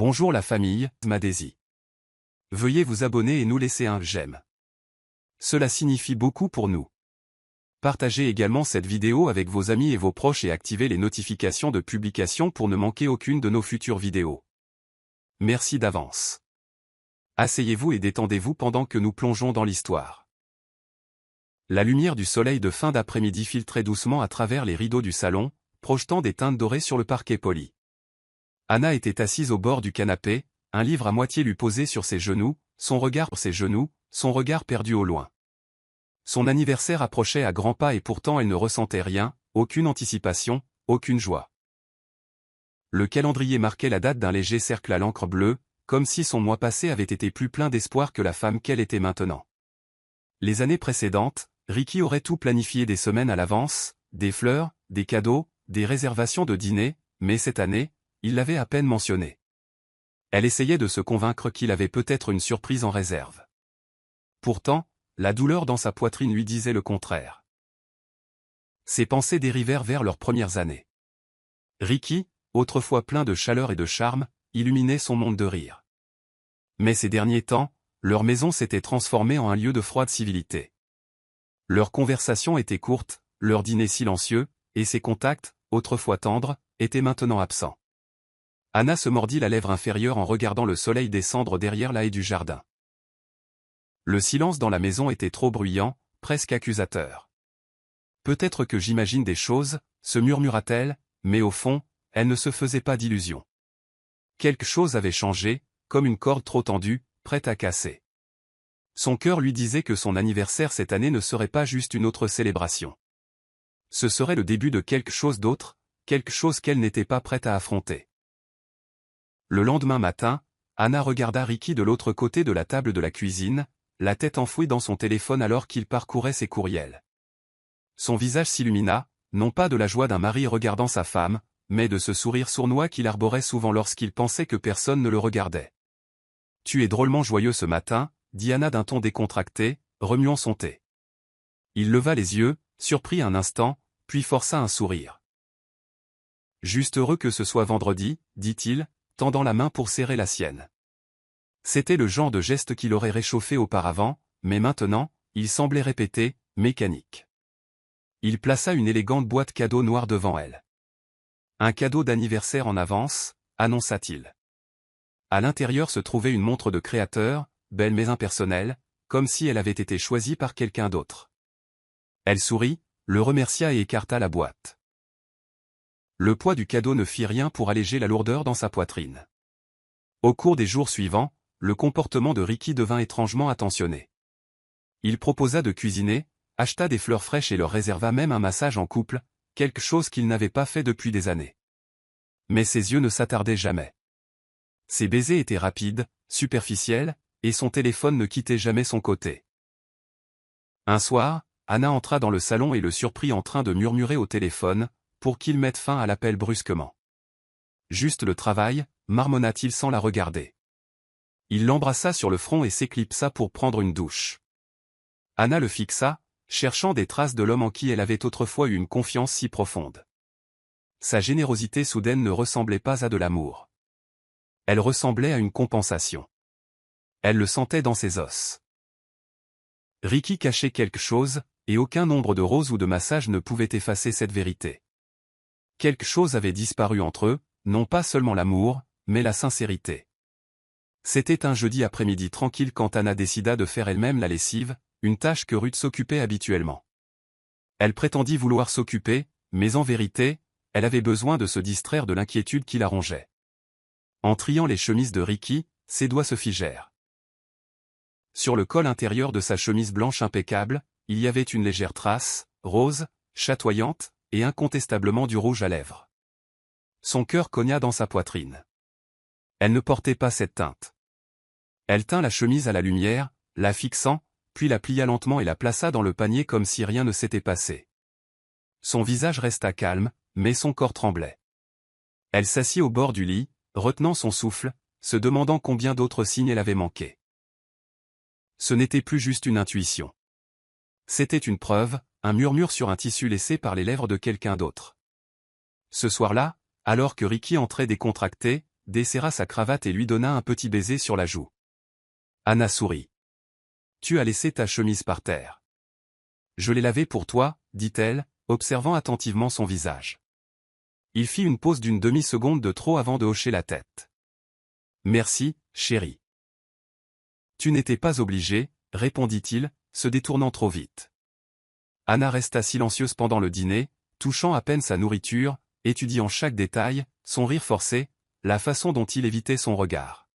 Bonjour la famille, Madesi. Veuillez vous abonner et nous laisser un j'aime. Cela signifie beaucoup pour nous. Partagez également cette vidéo avec vos amis et vos proches et activez les notifications de publication pour ne manquer aucune de nos futures vidéos. Merci d'avance. Asseyez-vous et détendez-vous pendant que nous plongeons dans l'histoire. La lumière du soleil de fin d'après-midi filtrait doucement à travers les rideaux du salon, projetant des teintes dorées sur le parquet poli. Anna était assise au bord du canapé, un livre à moitié lui posé sur ses genoux, son regard perdu au loin. Son anniversaire approchait à grands pas et pourtant elle ne ressentait rien, aucune anticipation, aucune joie. Le calendrier marquait la date d'un léger cercle à l'encre bleue, comme si son mois passé avait été plus plein d'espoir que la femme qu'elle était maintenant. Les années précédentes, Ricky aurait tout planifié des semaines à l'avance, des fleurs, des cadeaux, des réservations de dîner, mais cette année, il l'avait à peine mentionné. Elle essayait de se convaincre qu'il avait peut-être une surprise en réserve. Pourtant, la douleur dans sa poitrine lui disait le contraire. Ses pensées dérivèrent vers leurs premières années. Ricky, autrefois plein de chaleur et de charme, illuminait son monde de rire. Mais ces derniers temps, leur maison s'était transformée en un lieu de froide civilité. Leurs conversations étaient courtes, leurs dîners silencieux, et ses contacts, autrefois tendres, étaient maintenant absents. Anna se mordit la lèvre inférieure en regardant le soleil descendre derrière la haie du jardin. Le silence dans la maison était trop bruyant, presque accusateur. Peut-être que j'imagine des choses, se murmura-t-elle, mais au fond, elle ne se faisait pas d'illusions. Quelque chose avait changé, comme une corde trop tendue, prête à casser. Son cœur lui disait que son anniversaire cette année ne serait pas juste une autre célébration. Ce serait le début de quelque chose d'autre, quelque chose qu'elle n'était pas prête à affronter. Le lendemain matin, Anna regarda Ricky de l'autre côté de la table de la cuisine, la tête enfouie dans son téléphone alors qu'il parcourait ses courriels. Son visage s'illumina, non pas de la joie d'un mari regardant sa femme, mais de ce sourire sournois qu'il arborait souvent lorsqu'il pensait que personne ne le regardait. « Tu es drôlement joyeux ce matin », dit Anna d'un ton décontracté, remuant son thé. Il leva les yeux, surpris un instant, puis força un sourire. « Juste heureux que ce soit vendredi, dit-il, tendant la main pour serrer la sienne. C'était le genre de geste qu'il aurait réchauffé auparavant, mais maintenant, il semblait répéter, mécanique. Il plaça une élégante boîte cadeau noire devant elle. Un cadeau d'anniversaire en avance, annonça-t-il. À l'intérieur se trouvait une montre de créateur, belle mais impersonnelle, comme si elle avait été choisie par quelqu'un d'autre. Elle sourit, le remercia et écarta la boîte. Le poids du cadeau ne fit rien pour alléger la lourdeur dans sa poitrine. Au cours des jours suivants, le comportement de Ricky devint étrangement attentionné. Il proposa de cuisiner, acheta des fleurs fraîches et leur réserva même un massage en couple, quelque chose qu'il n'avait pas fait depuis des années. Mais ses yeux ne s'attardaient jamais. Ses baisers étaient rapides, superficiels, et son téléphone ne quittait jamais son côté. Un soir, Anna entra dans le salon et le surprit en train de murmurer au téléphone, pour qu'il mette fin à l'appel brusquement. Juste le travail, marmonna-t-il sans la regarder. Il l'embrassa sur le front et s'éclipsa pour prendre une douche. Anna le fixa, cherchant des traces de l'homme en qui elle avait autrefois eu une confiance si profonde. Sa générosité soudaine ne ressemblait pas à de l'amour. Elle ressemblait à une compensation. Elle le sentait dans ses os. Ricky cachait quelque chose, et aucun nombre de roses ou de massages ne pouvait effacer cette vérité. Quelque chose avait disparu entre eux, non pas seulement l'amour, mais la sincérité. C'était un jeudi après-midi tranquille quand Anna décida de faire elle-même la lessive, une tâche que Ruth s'occupait habituellement. Elle prétendit vouloir s'occuper, mais en vérité, elle avait besoin de se distraire de l'inquiétude qui la rongeait. En triant les chemises de Ricky, ses doigts se figèrent. Sur le col intérieur de sa chemise blanche impeccable, il y avait une légère trace, rose, chatoyante, et incontestablement du rouge à lèvres. Son cœur cogna dans sa poitrine. Elle ne portait pas cette teinte. Elle tint la chemise à la lumière, la fixant, puis la plia lentement et la plaça dans le panier comme si rien ne s'était passé. Son visage resta calme, mais son corps tremblait. Elle s'assit au bord du lit, retenant son souffle, se demandant combien d'autres signes elle avait manqué. Ce n'était plus juste une intuition. C'était une preuve, un murmure sur un tissu laissé par les lèvres de quelqu'un d'autre. Ce soir-là, alors que Ricky entrait décontracté, desserra sa cravate et lui donna un petit baiser sur la joue. Anna sourit. Tu as laissé ta chemise par terre. Je l'ai lavée pour toi, dit-elle, observant attentivement son visage. Il fit une pause d'une demi-seconde de trop avant de hocher la tête. Merci, chérie. Tu n'étais pas obligé, répondit-il, se détournant trop vite. Anna resta silencieuse pendant le dîner, touchant à peine sa nourriture, étudiant chaque détail, son rire forcé, la façon dont il évitait son regard.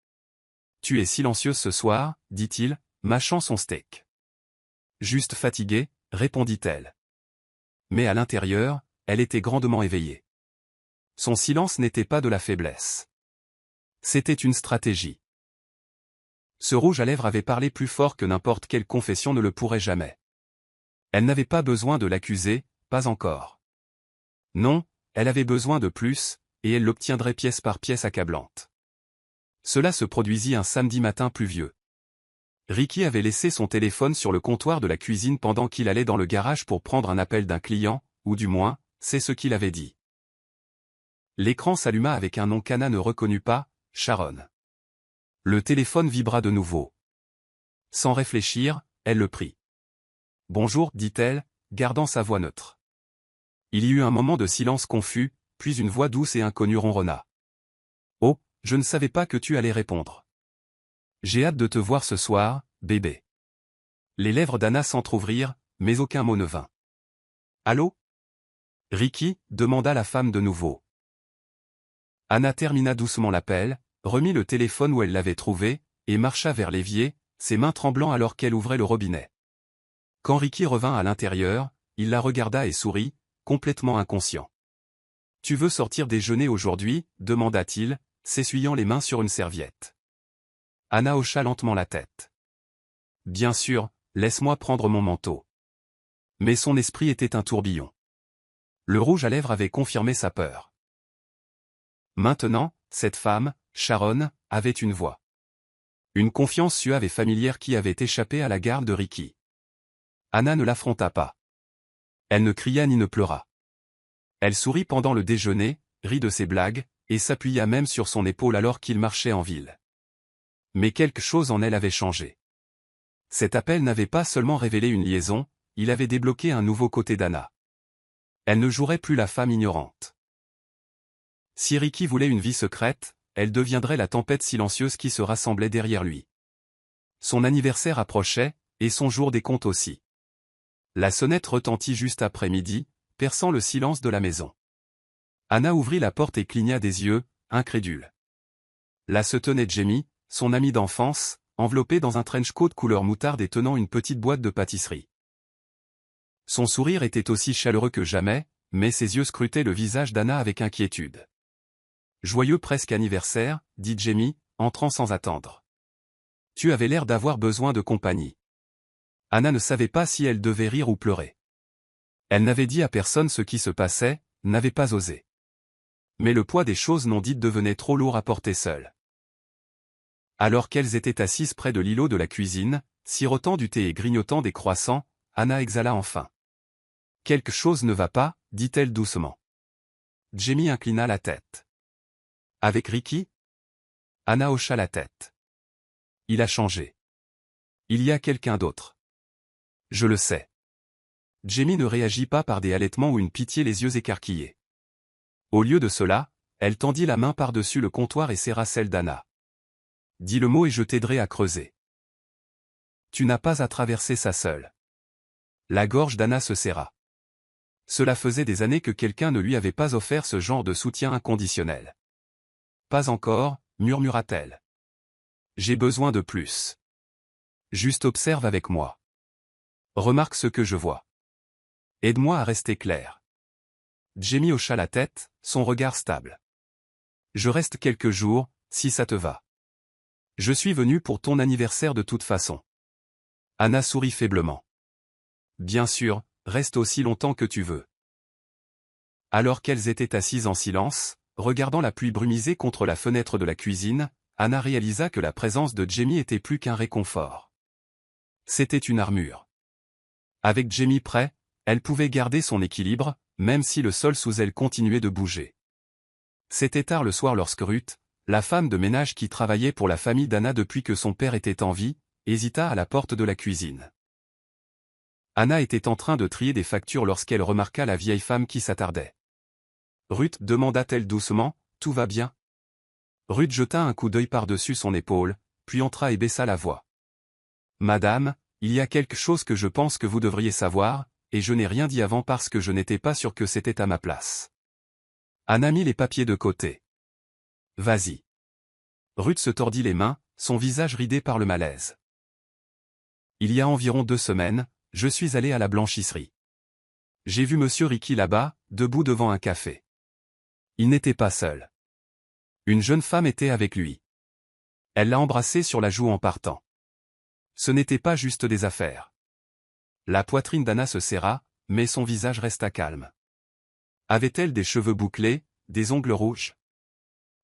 Tu es silencieuse ce soir, dit-il, mâchant son steak. Juste fatiguée, répondit-elle. Mais à l'intérieur, elle était grandement éveillée. Son silence n'était pas de la faiblesse. C'était une stratégie. Ce rouge à lèvres avait parlé plus fort que n'importe quelle confession ne le pourrait jamais. Elle n'avait pas besoin de l'accuser, pas encore. Non, elle avait besoin de plus, et elle l'obtiendrait pièce par pièce accablante. Cela se produisit un samedi matin pluvieux. Ricky avait laissé son téléphone sur le comptoir de la cuisine pendant qu'il allait dans le garage pour prendre un appel d'un client, ou du moins, c'est ce qu'il avait dit. L'écran s'alluma avec un nom qu'Anna ne reconnut pas, Sharon. Le téléphone vibra de nouveau. Sans réfléchir, elle le prit. « Bonjour, dit-elle, gardant sa voix neutre. Il y eut un moment de silence confus, puis une voix douce et inconnue ronronna. « Oh, je ne savais pas que tu allais répondre. J'ai hâte de te voir ce soir, bébé. » Les lèvres d'Anna s'entr'ouvrirent, mais aucun mot ne vint. « Allô ? Ricky » demanda la femme de nouveau. Anna termina doucement l'appel, remit le téléphone où elle l'avait trouvé, et marcha vers l'évier, ses mains tremblant alors qu'elle ouvrait le robinet. Quand Ricky revint à l'intérieur, il la regarda et sourit, complètement inconscient. « Tu veux sortir déjeuner aujourd'hui » demanda-t-il, s'essuyant les mains sur une serviette. Anna hocha lentement la tête. « Bien sûr, laisse-moi prendre mon manteau. » Mais son esprit était un tourbillon. Le rouge à lèvres avait confirmé sa peur. Maintenant, cette femme, Sharon, avait une voix. Une confiance suave et familière qui avait échappé à la garde de Ricky. Anna ne l'affronta pas. Elle ne cria ni ne pleura. Elle sourit pendant le déjeuner, rit de ses blagues, et s'appuya même sur son épaule alors qu'il marchait en ville. Mais quelque chose en elle avait changé. Cet appel n'avait pas seulement révélé une liaison, il avait débloqué un nouveau côté d'Anna. Elle ne jouerait plus la femme ignorante. Si Ricky voulait une vie secrète, elle deviendrait la tempête silencieuse qui se rassemblait derrière lui. Son anniversaire approchait, et son jour des comptes aussi. La sonnette retentit juste après midi, perçant le silence de la maison. Anna ouvrit la porte et cligna des yeux, incrédule. Là se tenait Jamie, son ami d'enfance, enveloppé dans un trench coat couleur moutarde et tenant une petite boîte de pâtisserie. Son sourire était aussi chaleureux que jamais, mais ses yeux scrutaient le visage d'Anna avec inquiétude. « Joyeux presque anniversaire, » dit Jamie, entrant sans attendre. « Tu avais l'air d'avoir besoin de compagnie. » Anna ne savait pas si elle devait rire ou pleurer. Elle n'avait dit à personne ce qui se passait, n'avait pas osé. Mais le poids des choses non dites devenait trop lourd à porter seule. Alors qu'elles étaient assises près de l'îlot de la cuisine, sirotant du thé et grignotant des croissants, Anna exhala enfin. « Quelque chose ne va pas, dit-elle doucement. Jamie inclina la tête. « Avec Ricky ?» Anna hocha la tête. « Il a changé. Il y a quelqu'un d'autre. » « Je le sais. » Jamie ne réagit pas par des halètements ou une pitié les yeux écarquillés. Au lieu de cela, elle tendit la main par-dessus le comptoir et serra celle d'Anna. « Dis le mot et je t'aiderai à creuser. » Tu n'as pas à traverser ça seule. La gorge d'Anna se serra. Cela faisait des années que quelqu'un ne lui avait pas offert ce genre de soutien inconditionnel. « Pas encore, » murmura-t-elle. « J'ai besoin de plus. Juste observe avec moi. Remarque ce que je vois. Aide-moi à rester clair. » Jamie hocha la tête, son regard stable. « Je reste quelques jours, si ça te va. Je suis venu pour ton anniversaire de toute façon. » Anna sourit faiblement. « Bien sûr, reste aussi longtemps que tu veux. » Alors qu'elles étaient assises en silence, regardant la pluie brumisée contre la fenêtre de la cuisine, Anna réalisa que la présence de Jamie était plus qu'un réconfort. C'était une armure. Avec Jamie près, elle pouvait garder son équilibre, même si le sol sous elle continuait de bouger. C'était tard le soir lorsque Ruth, la femme de ménage qui travaillait pour la famille d'Anna depuis que son père était en vie, hésita à la porte de la cuisine. Anna était en train de trier des factures lorsqu'elle remarqua la vieille femme qui s'attardait. « Ruth, demanda-t-elle doucement, tout va bien ?» Ruth jeta un coup d'œil par-dessus son épaule, puis entra et baissa la voix. « Madame, il y a quelque chose que je pense que vous devriez savoir, et je n'ai rien dit avant parce que je n'étais pas sûr que c'était à ma place. » Anna mit les papiers de côté. « Vas-y. » Ruth se tordit les mains, son visage ridé par le malaise. « Il y a environ 2 semaines, je suis allé à la blanchisserie. J'ai vu Monsieur Ricky là-bas, debout devant un café. Il n'était pas seul. Une jeune femme était avec lui. Elle l'a embrassé sur la joue en partant. Ce n'était pas juste des affaires. » La poitrine d'Anna se serra, mais son visage resta calme. Avait-elle des cheveux bouclés, des ongles rouges?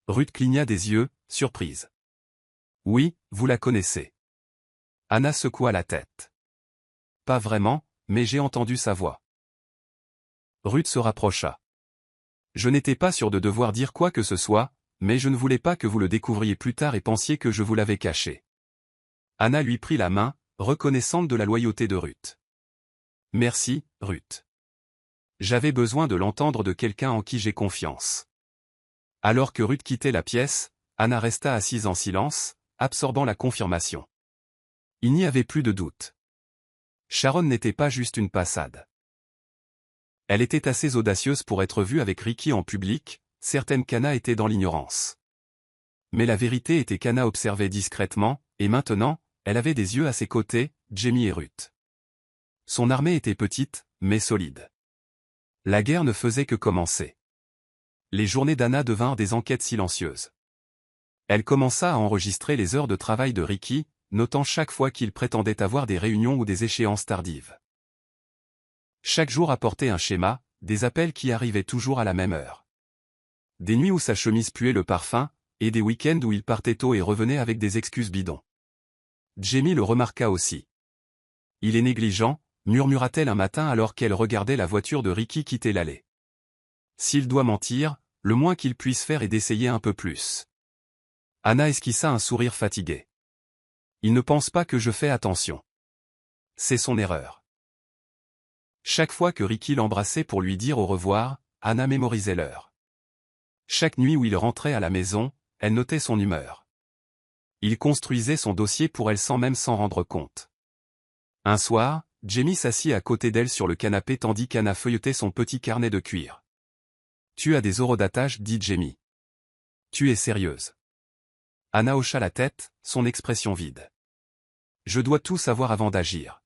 Ruth cligna des yeux, surprise. « Oui, vous la connaissez. » Anna secoua la tête. « Pas vraiment, mais j'ai entendu sa voix. » Ruth se rapprocha. « Je n'étais pas sûr de devoir dire quoi que ce soit, mais je ne voulais pas que vous le découvriez plus tard et pensiez que je vous l'avais caché. » Anna lui prit la main, reconnaissante de la loyauté de Ruth. « Merci, Ruth. J'avais besoin de l'entendre de quelqu'un en qui j'ai confiance. » Alors que Ruth quittait la pièce, Anna resta assise en silence, absorbant la confirmation. Il n'y avait plus de doute. Sharon n'était pas juste une passade. Elle était assez audacieuse pour être vue avec Ricky en public, certaines qu'Anna était dans l'ignorance. Mais la vérité était qu'Anna observait discrètement, et maintenant, elle avait des yeux à ses côtés, Jamie et Ruth. Son armée était petite, mais solide. La guerre ne faisait que commencer. Les journées d'Anna devinrent des enquêtes silencieuses. Elle commença à enregistrer les heures de travail de Ricky, notant chaque fois qu'il prétendait avoir des réunions ou des échéances tardives. Chaque jour apportait un schéma, des appels qui arrivaient toujours à la même heure. Des nuits où sa chemise puait le parfum, et des week-ends où il partait tôt et revenait avec des excuses bidons. Jamie le remarqua aussi. « Il est négligent », murmura-t-elle un matin alors qu'elle regardait la voiture de Ricky quitter l'allée. « S'il doit mentir, le moins qu'il puisse faire est d'essayer un peu plus. » Anna esquissa un sourire fatigué. « Il ne pense pas que je fais attention. » C'est son erreur. Chaque fois que Ricky l'embrassait pour lui dire au revoir, Anna mémorisait l'heure. Chaque nuit où il rentrait à la maison, elle notait son humeur. Il construisait son dossier pour elle sans même s'en rendre compte. Un soir, Jamie s'assit à côté d'elle sur le canapé tandis qu'Anna feuilletait son petit carnet de cuir. « Tu as des horodatage, dit Jamie. Tu es sérieuse. » Anna hocha la tête, son expression vide. « Je dois tout savoir avant d'agir.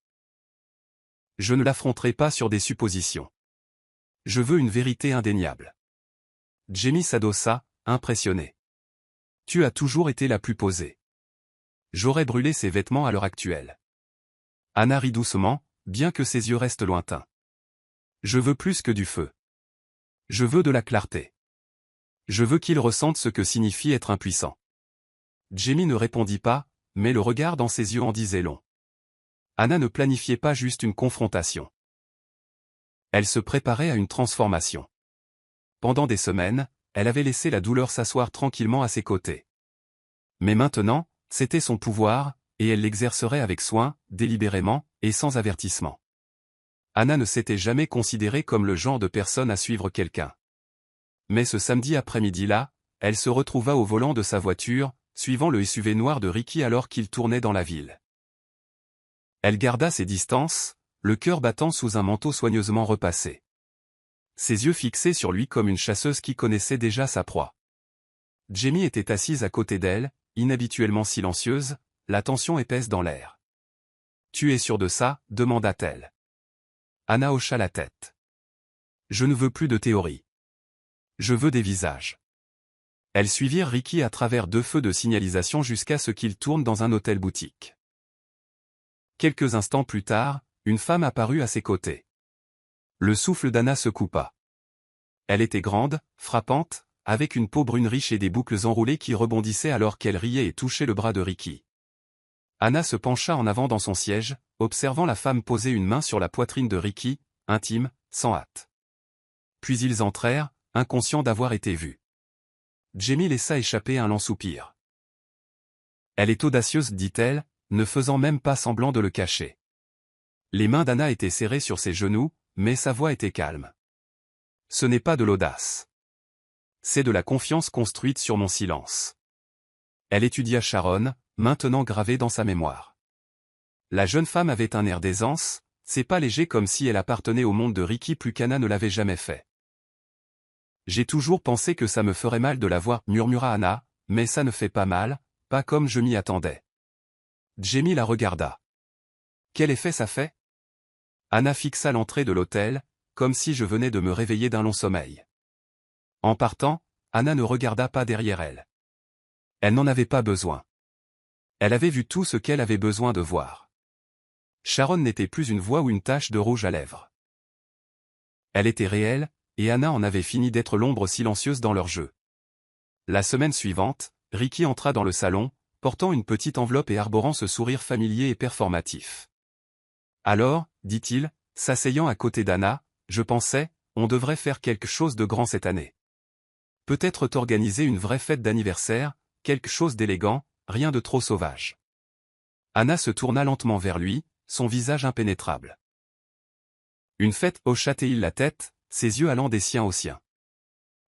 Je ne l'affronterai pas sur des suppositions. Je veux une vérité indéniable. » Jamie s'adossa, impressionné. « Tu as toujours été la plus posée. J'aurais brûlé ses vêtements à l'heure actuelle. » Anna rit doucement, bien que ses yeux restent lointains. « Je veux plus que du feu. Je veux de la clarté. Je veux qu'il ressente ce que signifie être impuissant. » Jamie ne répondit pas, mais le regard dans ses yeux en disait long. Anna ne planifiait pas juste une confrontation. Elle se préparait à une transformation. Pendant des semaines, elle avait laissé la douleur s'asseoir tranquillement à ses côtés. Mais maintenant, c'était son pouvoir, et elle l'exercerait avec soin, délibérément, et sans avertissement. Anna ne s'était jamais considérée comme le genre de personne à suivre quelqu'un. Mais ce samedi après-midi-là, elle se retrouva au volant de sa voiture, suivant le SUV noir de Ricky alors qu'il tournait dans la ville. Elle garda ses distances, le cœur battant sous un manteau soigneusement repassé. Ses yeux fixés sur lui comme une chasseuse qui connaissait déjà sa proie. Jamie était assise à côté d'elle, inhabituellement silencieuse, la tension épaisse dans l'air. « Tu es sûr de ça ?» demanda-t-elle. Anna hocha la tête. « Je ne veux plus de théorie. Je veux des visages. » Elles suivirent Ricky à travers 2 feux de signalisation jusqu'à ce qu'il tourne dans un hôtel-boutique. Quelques instants plus tard, une femme apparut à ses côtés. Le souffle d'Anna se coupa. Elle était grande, frappante, avec une peau brune riche et des boucles enroulées qui rebondissaient alors qu'elle riait et touchait le bras de Ricky. Anna se pencha en avant dans son siège, observant la femme poser une main sur la poitrine de Ricky, intime, sans hâte. Puis ils entrèrent, inconscients d'avoir été vus. Jamie laissa échapper un lent soupir. Elle est audacieuse, dit-elle, ne faisant même pas semblant de le cacher. Les mains d'Anna étaient serrées sur ses genoux, mais sa voix était calme. Ce n'est pas de l'audace. C'est de la confiance construite sur mon silence. Elle étudia Sharon, maintenant gravée dans sa mémoire. La jeune femme avait un air d'aisance, c'est pas léger comme si elle appartenait au monde de Ricky plus qu'Anna ne l'avait jamais fait. J'ai toujours pensé que ça me ferait mal de la voir, murmura Anna, mais ça ne fait pas mal, pas comme je m'y attendais. Jamie la regarda. Quel effet ça fait? Anna fixa l'entrée de l'hôtel, comme si je venais de me réveiller d'un long sommeil. En partant, Anna ne regarda pas derrière elle. Elle n'en avait pas besoin. Elle avait vu tout ce qu'elle avait besoin de voir. Sharon n'était plus une voix ou une tache de rouge à lèvres. Elle était réelle, et Anna en avait fini d'être l'ombre silencieuse dans leur jeu. La semaine suivante, Ricky entra dans le salon, portant une petite enveloppe et arborant ce sourire familier et performatif. Alors, dit-il, s'asseyant à côté d'Anna, je pensais, on devrait faire quelque chose de grand cette année. Peut-être t'organiser une vraie fête d'anniversaire, quelque chose d'élégant, rien de trop sauvage. Anna se tourna lentement vers lui, son visage impénétrable. Une fête, hocha-t-il la tête, ses yeux allant des siens aux siens.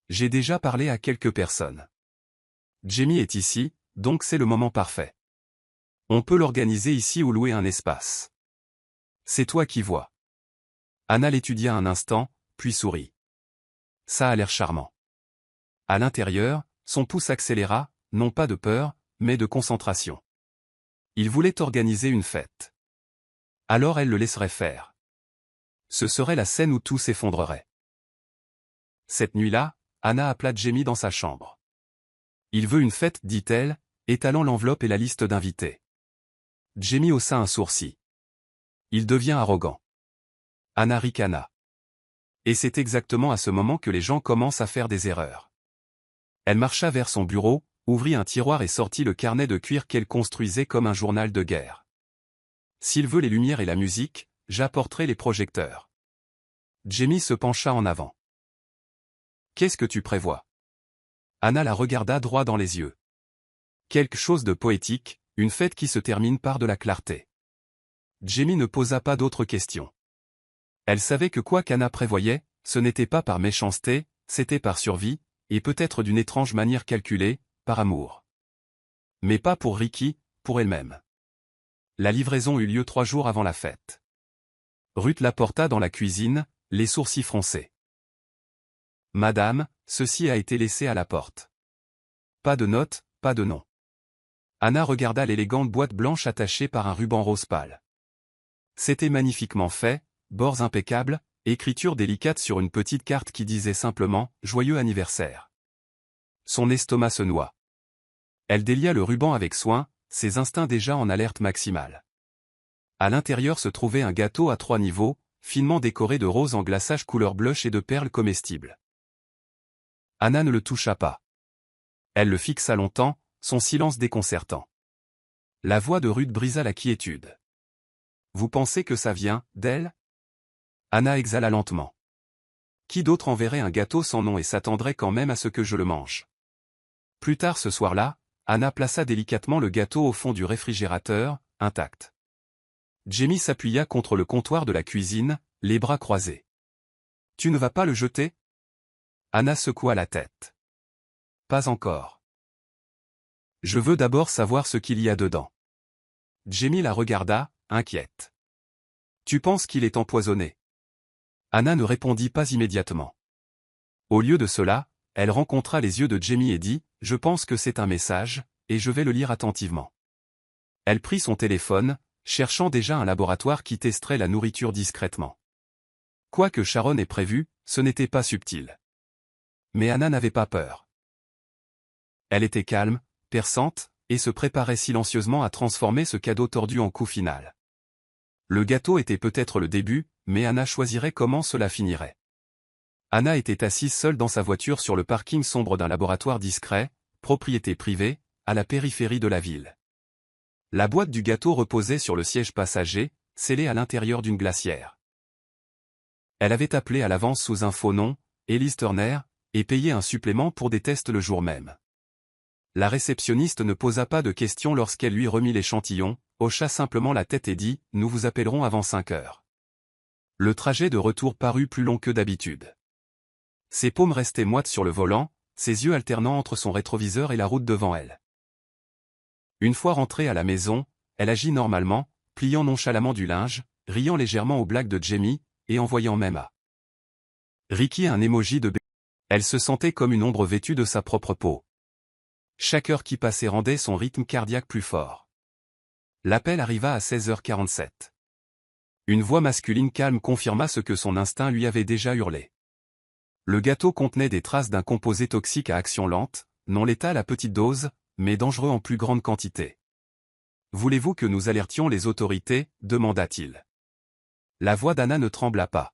J'ai déjà parlé à quelques personnes. Jamie est ici, donc c'est le moment parfait. On peut l'organiser ici ou louer un espace. C'est toi qui vois. Anna l'étudia un instant, puis sourit. Ça a l'air charmant. À l'intérieur, son pouce accéléra, non pas de peur, mais de concentration. Il voulait organiser une fête. Alors elle le laisserait faire. Ce serait la scène où tout s'effondrerait. Cette nuit-là, Anna appela Jamie dans sa chambre. Il veut une fête, dit-elle, étalant l'enveloppe et la liste d'invités. Jamie haussa un sourcil. Il devient arrogant. Anna ricana. Et c'est exactement à ce moment que les gens commencent à faire des erreurs. Elle marcha vers son bureau, ouvrit un tiroir et sortit le carnet de cuir qu'elle construisait comme un journal de guerre. S'il veut les lumières et la musique, j'apporterai les projecteurs. Jamie se pencha en avant. Qu'est-ce que tu prévois? Anna la regarda droit dans les yeux. Quelque chose de poétique, une fête qui se termine par de la clarté. Jamie ne posa pas d'autres questions. Elle savait que quoi qu'Anna prévoyait, ce n'était pas par méchanceté, c'était par survie, et peut-être d'une étrange manière calculée, par amour. Mais pas pour Ricky, pour elle-même. La livraison eut lieu 3 jours avant la fête. Ruth la porta dans la cuisine, les sourcils froncés. Madame, ceci a été laissé à la porte. Pas de note, pas de nom. Anna regarda l'élégante boîte blanche attachée par un ruban rose pâle. C'était magnifiquement fait, bords impeccables, écriture délicate sur une petite carte qui disait simplement « Joyeux anniversaire ». Son estomac se noua. Elle délia le ruban avec soin, ses instincts déjà en alerte maximale. À l'intérieur se trouvait un gâteau à 3 niveaux, finement décoré de roses en glaçage couleur blush et de perles comestibles. Anna ne le toucha pas. Elle le fixa longtemps, son silence déconcertant. La voix de Ruth brisa la quiétude. Vous pensez que ça vient d'elle? Anna exhala lentement. Qui d'autre enverrait un gâteau sans nom et s'attendrait quand même à ce que je le mange? Plus tard ce soir-là, Anna plaça délicatement le gâteau au fond du réfrigérateur, intact. Jamie s'appuya contre le comptoir de la cuisine, les bras croisés. Tu ne vas pas le jeter? Anna secoua la tête. Pas encore. Je veux d'abord savoir ce qu'il y a dedans. Jamie la regarda, inquiète. Tu penses qu'il est empoisonné? Anna ne répondit pas immédiatement. Au lieu de cela, elle rencontra les yeux de Jamie et dit, « Je pense que c'est un message, et je vais le lire attentivement. » Elle prit son téléphone, cherchant déjà un laboratoire qui testerait la nourriture discrètement. Quoique Sharon ait prévu, ce n'était pas subtil. Mais Anna n'avait pas peur. Elle était calme, perçante, et se préparait silencieusement à transformer ce cadeau tordu en coup final. Le gâteau était peut-être le début, mais Anna choisirait comment cela finirait. Anna était assise seule dans sa voiture sur le parking sombre d'un laboratoire discret, propriété privée, à la périphérie de la ville. La boîte du gâteau reposait sur le siège passager, scellée à l'intérieur d'une glacière. Elle avait appelé à l'avance sous un faux nom, Elise Turner, et payer un supplément pour des tests le jour même. La réceptionniste ne posa pas de questions lorsqu'elle lui remit l'échantillon, hocha simplement la tête et dit « Nous vous appellerons avant 5 heures ». Le trajet de retour parut plus long que d'habitude. Ses paumes restaient moites sur le volant, ses yeux alternant entre son rétroviseur et la route devant elle. Une fois rentrée à la maison, elle agit normalement, pliant nonchalamment du linge, riant légèrement aux blagues de Jamie, et envoyant même à Ricky un emoji de bébé. Elle se sentait comme une ombre vêtue de sa propre peau. Chaque heure qui passait rendait son rythme cardiaque plus fort. L'appel arriva à 16h47. Une voix masculine calme confirma ce que son instinct lui avait déjà hurlé. Le gâteau contenait des traces d'un composé toxique à action lente, non létal à petite dose, mais dangereux en plus grande quantité. « Voulez-vous que nous alertions les autorités » demanda-t-il. La voix d'Anna ne trembla pas.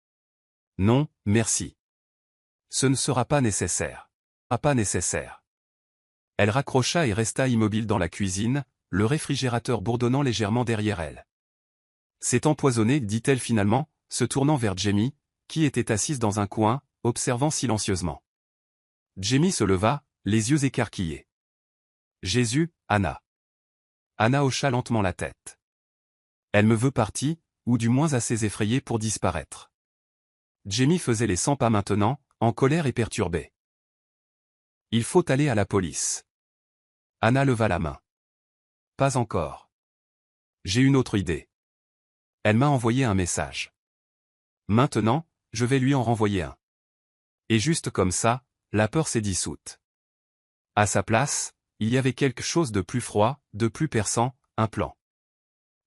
« Non, merci. Ce ne sera pas nécessaire. Pas nécessaire. » Elle raccrocha et resta immobile dans la cuisine, le réfrigérateur bourdonnant légèrement derrière elle. « C'est empoisonné, dit-elle finalement, se tournant vers Jamie, qui était assise dans un coin, observant silencieusement. Jamie se leva, les yeux écarquillés. « Jésus, Anna. » Anna hocha lentement la tête. « Elle me veut partie, ou du moins assez effrayée pour disparaître. » Jamie faisait les 100 pas maintenant, en colère et perturbée. « Il faut aller à la police. » Anna leva la main. « Pas encore. J'ai une autre idée. » Elle m'a envoyé un message. Maintenant, je vais lui en renvoyer un. Et juste comme ça, la peur s'est dissoute. À sa place, il y avait quelque chose de plus froid, de plus perçant, un plan.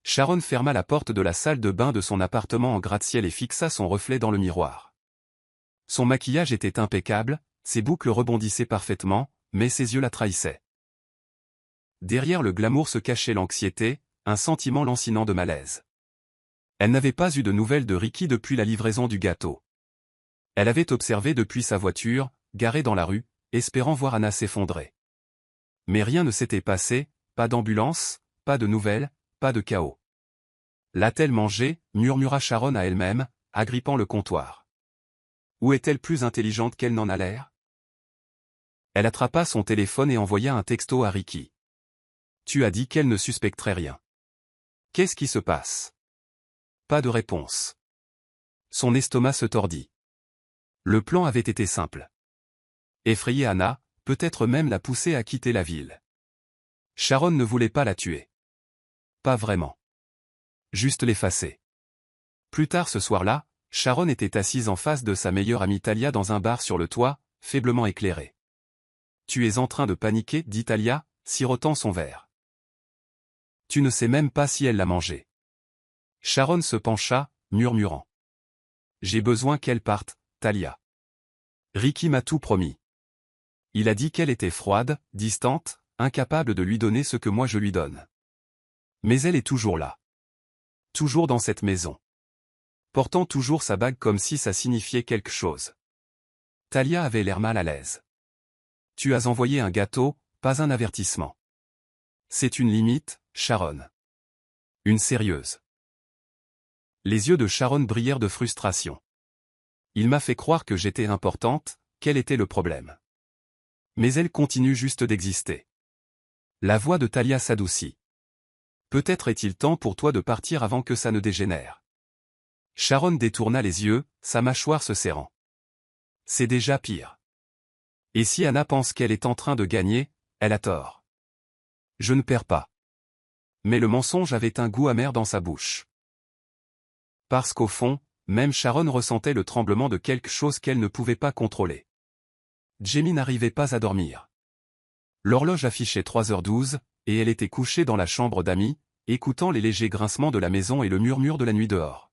Sharon ferma la porte de la salle de bain de son appartement en gratte-ciel et fixa son reflet dans le miroir. Son maquillage était impeccable, ses boucles rebondissaient parfaitement, mais ses yeux la trahissaient. Derrière le glamour se cachait l'anxiété, un sentiment lancinant de malaise. Elle n'avait pas eu de nouvelles de Ricky depuis la livraison du gâteau. Elle avait observé depuis sa voiture, garée dans la rue, espérant voir Anna s'effondrer. Mais rien ne s'était passé, pas d'ambulance, pas de nouvelles, pas de chaos. L'a-t-elle mangé, murmura Sharon à elle-même, agrippant le comptoir. Ou est-elle plus intelligente qu'elle n'en a l'air? Elle attrapa son téléphone et envoya un texto à Ricky. Tu as dit qu'elle ne suspecterait rien. Qu'est-ce qui se passe? Pas de réponse. Son estomac se tordit. Le plan avait été simple. Effrayer Anna, peut-être même la pousser à quitter la ville. Sharon ne voulait pas la tuer. Pas vraiment. Juste l'effacer. Plus tard ce soir-là, Sharon était assise en face de sa meilleure amie Talia dans un bar sur le toit, faiblement éclairé. « Tu es en train de paniquer, dit Talia, sirotant son verre. Tu ne sais même pas si elle l'a mangé. » Sharon se pencha, murmurant. « J'ai besoin qu'elle parte, Talia. Ricky m'a tout promis. Il a dit qu'elle était froide, distante, incapable de lui donner ce que moi je lui donne. Mais elle est toujours là. Toujours dans cette maison. Portant toujours sa bague comme si ça signifiait quelque chose. » Talia avait l'air mal à l'aise. « Tu as envoyé un gâteau, pas un avertissement. C'est une limite, Sharon. Une sérieuse. » Les yeux de Sharon brillèrent de frustration. Il m'a fait croire que j'étais importante, quel était le problème? Mais elle continue juste d'exister. La voix de Talia s'adoucit. Peut-être est-il temps pour toi de partir avant que ça ne dégénère. Sharon détourna les yeux, sa mâchoire se serrant. C'est déjà pire. Et si Anna pense qu'elle est en train de gagner, elle a tort. Je ne perds pas. Mais le mensonge avait un goût amer dans sa bouche. Parce qu'au fond, même Sharon ressentait le tremblement de quelque chose qu'elle ne pouvait pas contrôler. Jamie n'arrivait pas à dormir. L'horloge affichait 3h12, et elle était couchée dans la chambre d'Amy, écoutant les légers grincements de la maison et le murmure de la nuit dehors.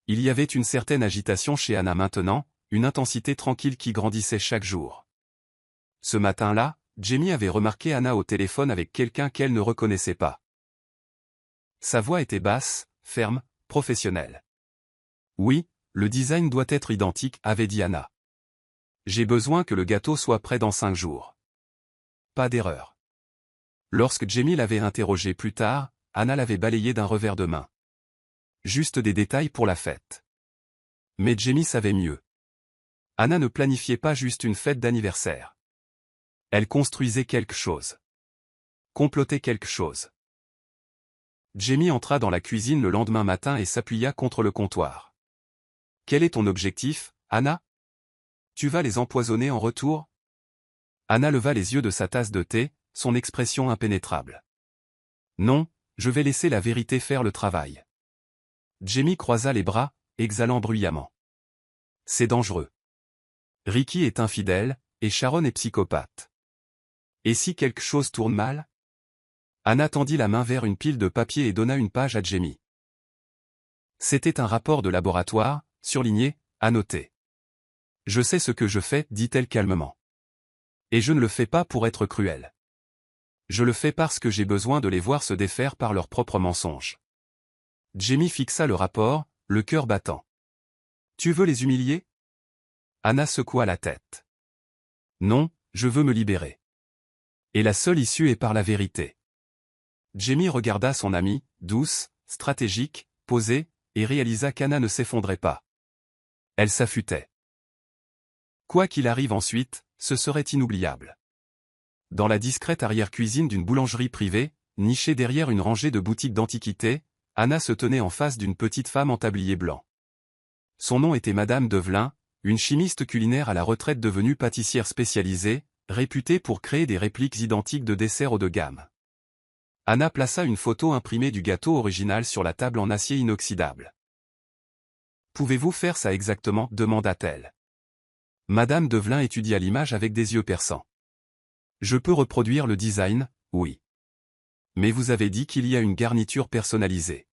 Il y avait une certaine agitation chez Anna maintenant, une intensité tranquille qui grandissait chaque jour. Ce matin-là, Jamie avait remarqué Anna au téléphone avec quelqu'un qu'elle ne reconnaissait pas. Sa voix était basse, ferme, professionnelle. « Oui, le design doit être identique, avait dit Anna. J'ai besoin que le gâteau soit prêt dans 5 jours. Pas d'erreur. » Lorsque Jamie l'avait interrogé plus tard, Anna l'avait balayé d'un revers de main. Juste des détails pour la fête. Mais Jamie savait mieux. Anna ne planifiait pas juste une fête d'anniversaire. Elle construisait quelque chose. Complotait quelque chose. Jamie entra dans la cuisine le lendemain matin et s'appuya contre le comptoir. « Quel est ton objectif, Anna? Tu vas les empoisonner en retour ?» Anna leva les yeux de sa tasse de thé, son expression impénétrable. « Non, je vais laisser la vérité faire le travail. » Jamie croisa les bras, exhalant bruyamment. « C'est dangereux. Ricky est infidèle, et Sharon est psychopathe. Et si quelque chose tourne mal? » Anna tendit la main vers une pile de papier et donna une page à Jamie. C'était un rapport de laboratoire, surligné, annoté. « Je sais ce que je fais, dit-elle calmement. Et je ne le fais pas pour être cruel. Je le fais parce que j'ai besoin de les voir se défaire par leurs propres mensonges. » Jamie fixa le rapport, le cœur battant. « Tu veux les humilier? » Anna secoua la tête. « Non, je veux me libérer. Et la seule issue est par la vérité. » Jamie regarda son amie, douce, stratégique, posée, et réalisa qu'Anna ne s'effondrait pas. Elle s'affûtait. Quoi qu'il arrive ensuite, ce serait inoubliable. Dans la discrète arrière-cuisine d'une boulangerie privée, nichée derrière une rangée de boutiques d'antiquités, Anna se tenait en face d'une petite femme en tablier blanc. Son nom était Madame Develin, une chimiste culinaire à la retraite devenue pâtissière spécialisée, réputée pour créer des répliques identiques de desserts haut de gamme. Anna plaça une photo imprimée du gâteau original sur la table en acier inoxydable. « Pouvez-vous faire ça exactement » demanda-t-elle. Madame Develin étudia l'image avec des yeux perçants. « Je peux reproduire le design, oui. Mais vous avez dit qu'il y a une garniture personnalisée. »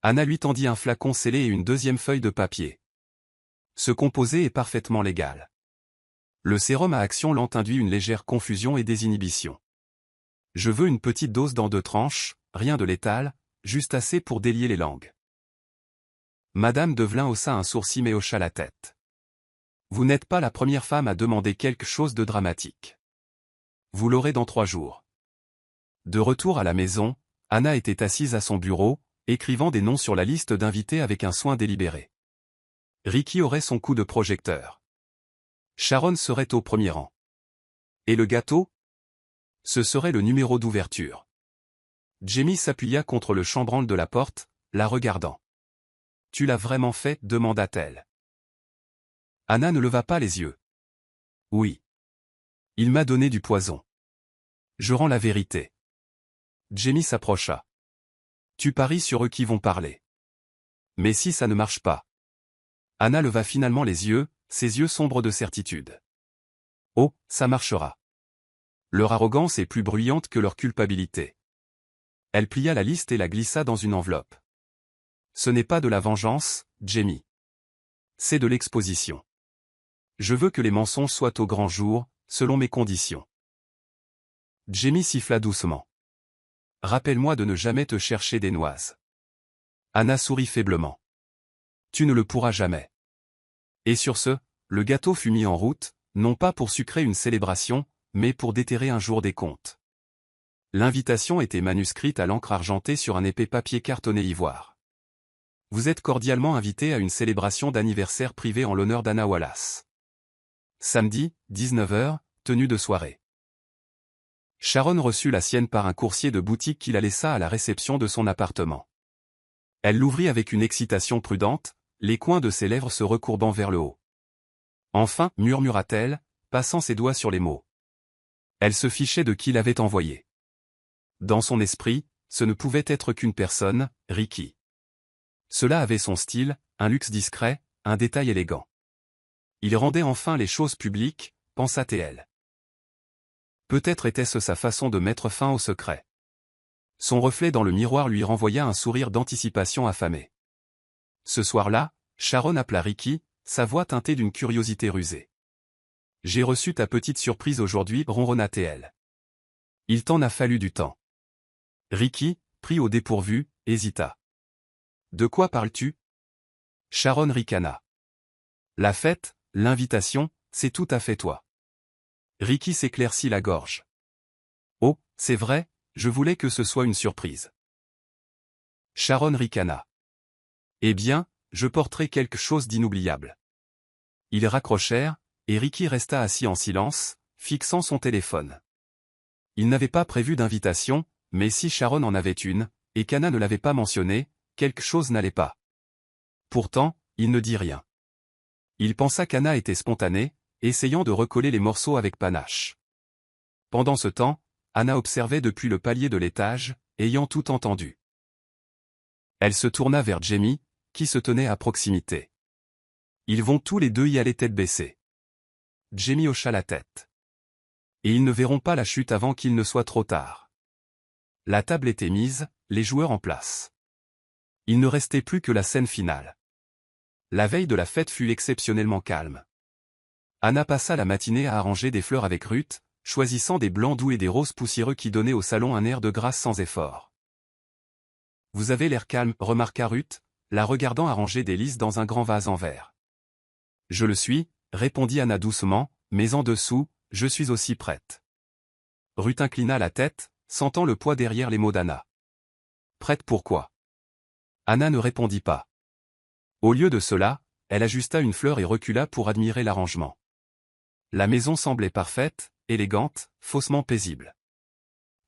Anna lui tendit un flacon scellé et une deuxième feuille de papier. Ce composé est parfaitement légal. Le sérum à action lente induit une légère confusion et désinhibition. Je veux une petite dose dans 2 tranches, rien de létal, juste assez pour délier les langues. Madame Develin haussa un sourcil mais hocha la tête. Vous n'êtes pas la première femme à demander quelque chose de dramatique. Vous l'aurez dans 3 jours. De retour à la maison, Anna était assise à son bureau, écrivant des noms sur la liste d'invités avec un soin délibéré. Ricky aurait son coup de projecteur. Sharon serait au premier rang. Et le gâteau? Ce serait le numéro d'ouverture. Jamie s'appuya contre le chambranle de la porte, la regardant. « Tu l'as vraiment fait » demanda-t-elle. Anna ne leva pas les yeux. « Oui. Il m'a donné du poison. Je rends la vérité. » Jamie s'approcha. « Tu paries sur eux qui vont parler. Mais si ça ne marche pas? » Anna leva finalement les yeux, ses yeux sombres de certitude. « Oh, ça marchera. Leur arrogance est plus bruyante que leur culpabilité. » Elle plia la liste et la glissa dans une enveloppe. « Ce n'est pas de la vengeance, Jamie. C'est de l'exposition. Je veux que les mensonges soient au grand jour, selon mes conditions. » Jamie siffla doucement. « Rappelle-moi de ne jamais te chercher des noises. » Anna sourit faiblement. « Tu ne le pourras jamais. » Et sur ce, le gâteau fut mis en route, non pas pour sucrer une célébration, mais pour déterrer un jour des comptes. L'invitation était manuscrite à l'encre argentée sur un épais papier cartonné ivoire. Vous êtes cordialement invité à une célébration d'anniversaire privée en l'honneur d'Anna Wallace. Samedi, 19h, tenue de soirée. Sharon reçut la sienne par un coursier de boutique qui la laissa à la réception de son appartement. Elle l'ouvrit avec une excitation prudente, les coins de ses lèvres se recourbant vers le haut. Enfin, murmura-t-elle, passant ses doigts sur les mots. Elle se fichait de qui l'avait envoyé. Dans son esprit, ce ne pouvait être qu'une personne, Ricky. Cela avait son style, un luxe discret, un détail élégant. Il rendait enfin les choses publiques, pensa-t-elle. Peut-être était-ce sa façon de mettre fin au secret. Son reflet dans le miroir lui renvoya un sourire d'anticipation affamé. Ce soir-là, Sharon appela Ricky, sa voix teintée d'une curiosité rusée. « J'ai reçu ta petite surprise aujourd'hui, ronronna-t-elle. Il t'en a fallu du temps. » Ricky, pris au dépourvu, hésita. « De quoi parles-tu » Sharon ricana. « La fête, l'invitation, c'est tout à fait toi. » Ricky s'éclaircit la gorge. « Oh, c'est vrai, je voulais que ce soit une surprise. » Sharon ricana. « Eh bien, je porterai quelque chose d'inoubliable. Ils raccrochèrent, et Ricky resta assis en silence, fixant son téléphone. Il n'avait pas prévu d'invitation, mais si Sharon en avait une, et qu'Anna ne l'avait pas mentionné, quelque chose n'allait pas. Pourtant, il ne dit rien. Il pensa qu'Anna était spontanée, essayant de recoller les morceaux avec panache. Pendant ce temps, Anna observait depuis le palier de l'étage, ayant tout entendu. Elle se tourna vers Jamie, qui se tenait à proximité. Ils vont tous les deux y aller tête baissée. Jamie hocha la tête. Et ils ne verront pas la chute avant qu'il ne soit trop tard. La table était mise, les joueurs en place. Il ne restait plus que la scène finale. La veille de la fête fut exceptionnellement calme. Anna passa la matinée à arranger des fleurs avec Ruth, choisissant des blancs doux et des roses poussiéreux qui donnaient au salon un air de grâce sans effort. « Vous avez l'air calme », remarqua Ruth, la regardant arranger des lys dans un grand vase en verre. « Je le suis », répondit Anna doucement, mais en dessous, « je suis aussi prête ». Ruth inclina la tête, sentant le poids derrière les mots d'Anna. « Prête pourquoi ?» Anna ne répondit pas. Au lieu de cela, elle ajusta une fleur et recula pour admirer l'arrangement. La maison semblait parfaite, élégante, faussement paisible.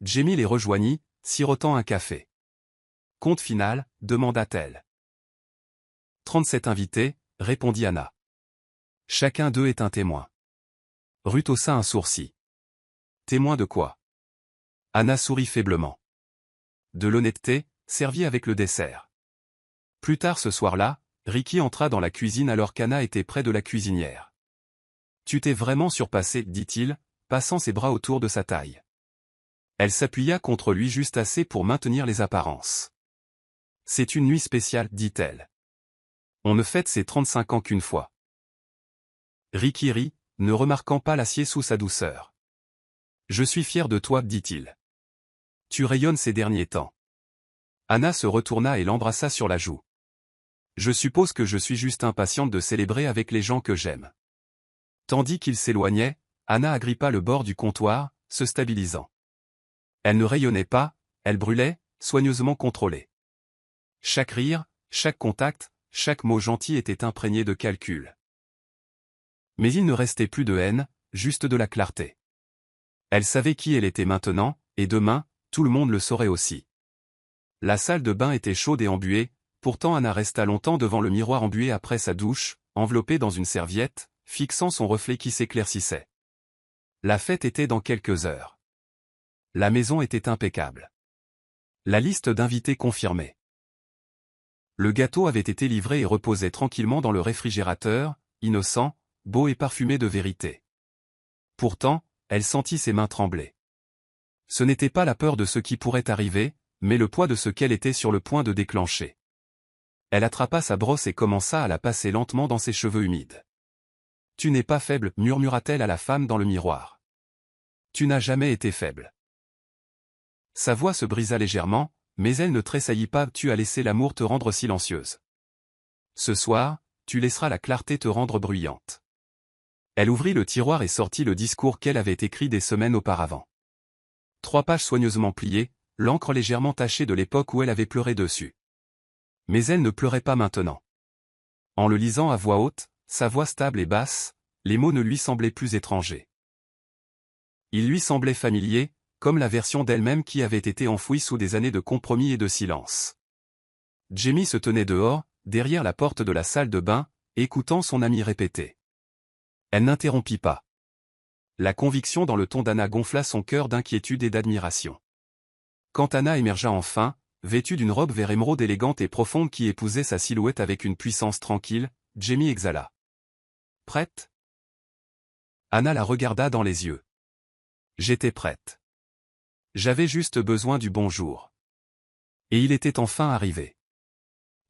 Jamie les rejoignit, sirotant un café. « Compte final » demanda-t-elle. 37 invités, répondit Anna. Chacun d'eux est un témoin. Ruth haussa un sourcil. Témoin de quoi? Anna sourit faiblement. De l'honnêteté, servie avec le dessert. Plus tard ce soir-là, Ricky entra dans la cuisine alors qu'Anna était près de la cuisinière. Tu t'es vraiment surpassé, dit-il, passant ses bras autour de sa taille. Elle s'appuya contre lui juste assez pour maintenir les apparences. C'est une nuit spéciale, dit-elle. On ne fête ses 35 ans qu'une fois. Ricky rit, ne remarquant pas l'acier sous sa douceur. Je suis fier de toi, dit-il. Tu rayonnes ces derniers temps. Anna se retourna et l'embrassa sur la joue. Je suppose que je suis juste impatiente de célébrer avec les gens que j'aime. Tandis qu'il s'éloignait, Anna agrippa le bord du comptoir, se stabilisant. Elle ne rayonnait pas, elle brûlait, soigneusement contrôlée. Chaque rire, chaque contact, chaque mot gentil était imprégné de calcul. Mais il ne restait plus de haine, juste de la clarté. Elle savait qui elle était maintenant, et demain, tout le monde le saurait aussi. La salle de bain était chaude et embuée, pourtant Anna resta longtemps devant le miroir embué après sa douche, enveloppée dans une serviette, fixant son reflet qui s'éclaircissait. La fête était dans quelques heures. La maison était impeccable. La liste d'invités confirmait. Le gâteau avait été livré et reposait tranquillement dans le réfrigérateur, innocent, beau et parfumé de vérité. Pourtant, elle sentit ses mains trembler. Ce n'était pas la peur de ce qui pourrait arriver, mais le poids de ce qu'elle était sur le point de déclencher. Elle attrapa sa brosse et commença à la passer lentement dans ses cheveux humides. « Tu n'es pas faible, murmura-t-elle à la femme dans le miroir. Tu n'as jamais été faible. Sa voix se brisa légèrement, mais elle ne tressaillit pas. Tu as laissé l'amour te rendre silencieuse. Ce soir, tu laisseras la clarté te rendre bruyante. Elle ouvrit le tiroir et sortit le discours qu'elle avait écrit des semaines auparavant. 3 pages soigneusement pliées, l'encre légèrement tachée de l'époque où elle avait pleuré dessus. Mais elle ne pleurait pas maintenant. En le lisant à voix haute, sa voix stable et basse, les mots ne lui semblaient plus étrangers. Ils lui semblaient familiers, comme la version d'elle-même qui avait été enfouie sous des années de compromis et de silence. Jamie se tenait dehors, derrière la porte de la salle de bain, écoutant son amie répéter. Elle n'interrompit pas. La conviction dans le ton d'Anna gonfla son cœur d'inquiétude et d'admiration. Quand Anna émergea enfin, vêtue d'une robe vert émeraude élégante et profonde qui épousait sa silhouette avec une puissance tranquille, Jamie exhala. « Prête ?» Anna la regarda dans les yeux. « J'étais prête. J'avais juste besoin du bonjour. » Et il était enfin arrivé.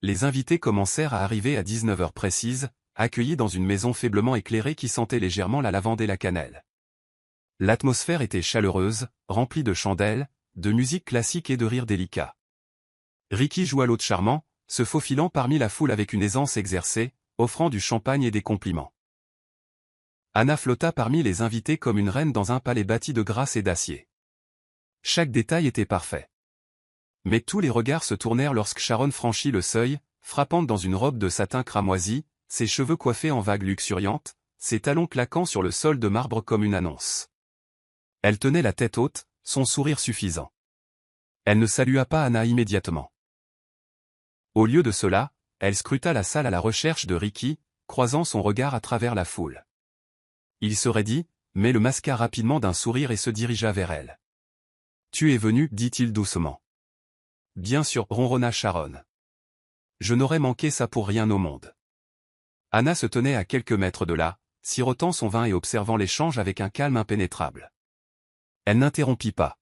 Les invités commencèrent à arriver à 19h précises, accueillis dans une maison faiblement éclairée qui sentait légèrement la lavande et la cannelle. L'atmosphère était chaleureuse, remplie de chandelles, de musique classique et de rires délicats. Ricky joua l'hôte charmant, se faufilant parmi la foule avec une aisance exercée, offrant du champagne et des compliments. Anna flotta parmi les invités comme une reine dans un palais bâti de grâce et d'acier. Chaque détail était parfait. Mais tous les regards se tournèrent lorsque Sharon franchit le seuil, frappante dans une robe de satin cramoisi, ses cheveux coiffés en vagues luxuriantes, ses talons claquant sur le sol de marbre comme une annonce. Elle tenait la tête haute, son sourire suffisant. Elle ne salua pas Anna immédiatement. Au lieu de cela, elle scruta la salle à la recherche de Ricky, croisant son regard à travers la foule. Il se raidit, mais le masqua rapidement d'un sourire et se dirigea vers elle. « Tu es venu, dit-il doucement. »« Bien sûr, ronronna Sharon. Je n'aurais manqué ça pour rien au monde. » Anna se tenait à quelques mètres de là, sirotant son vin et observant l'échange avec un calme impénétrable. Elle n'interrompit pas.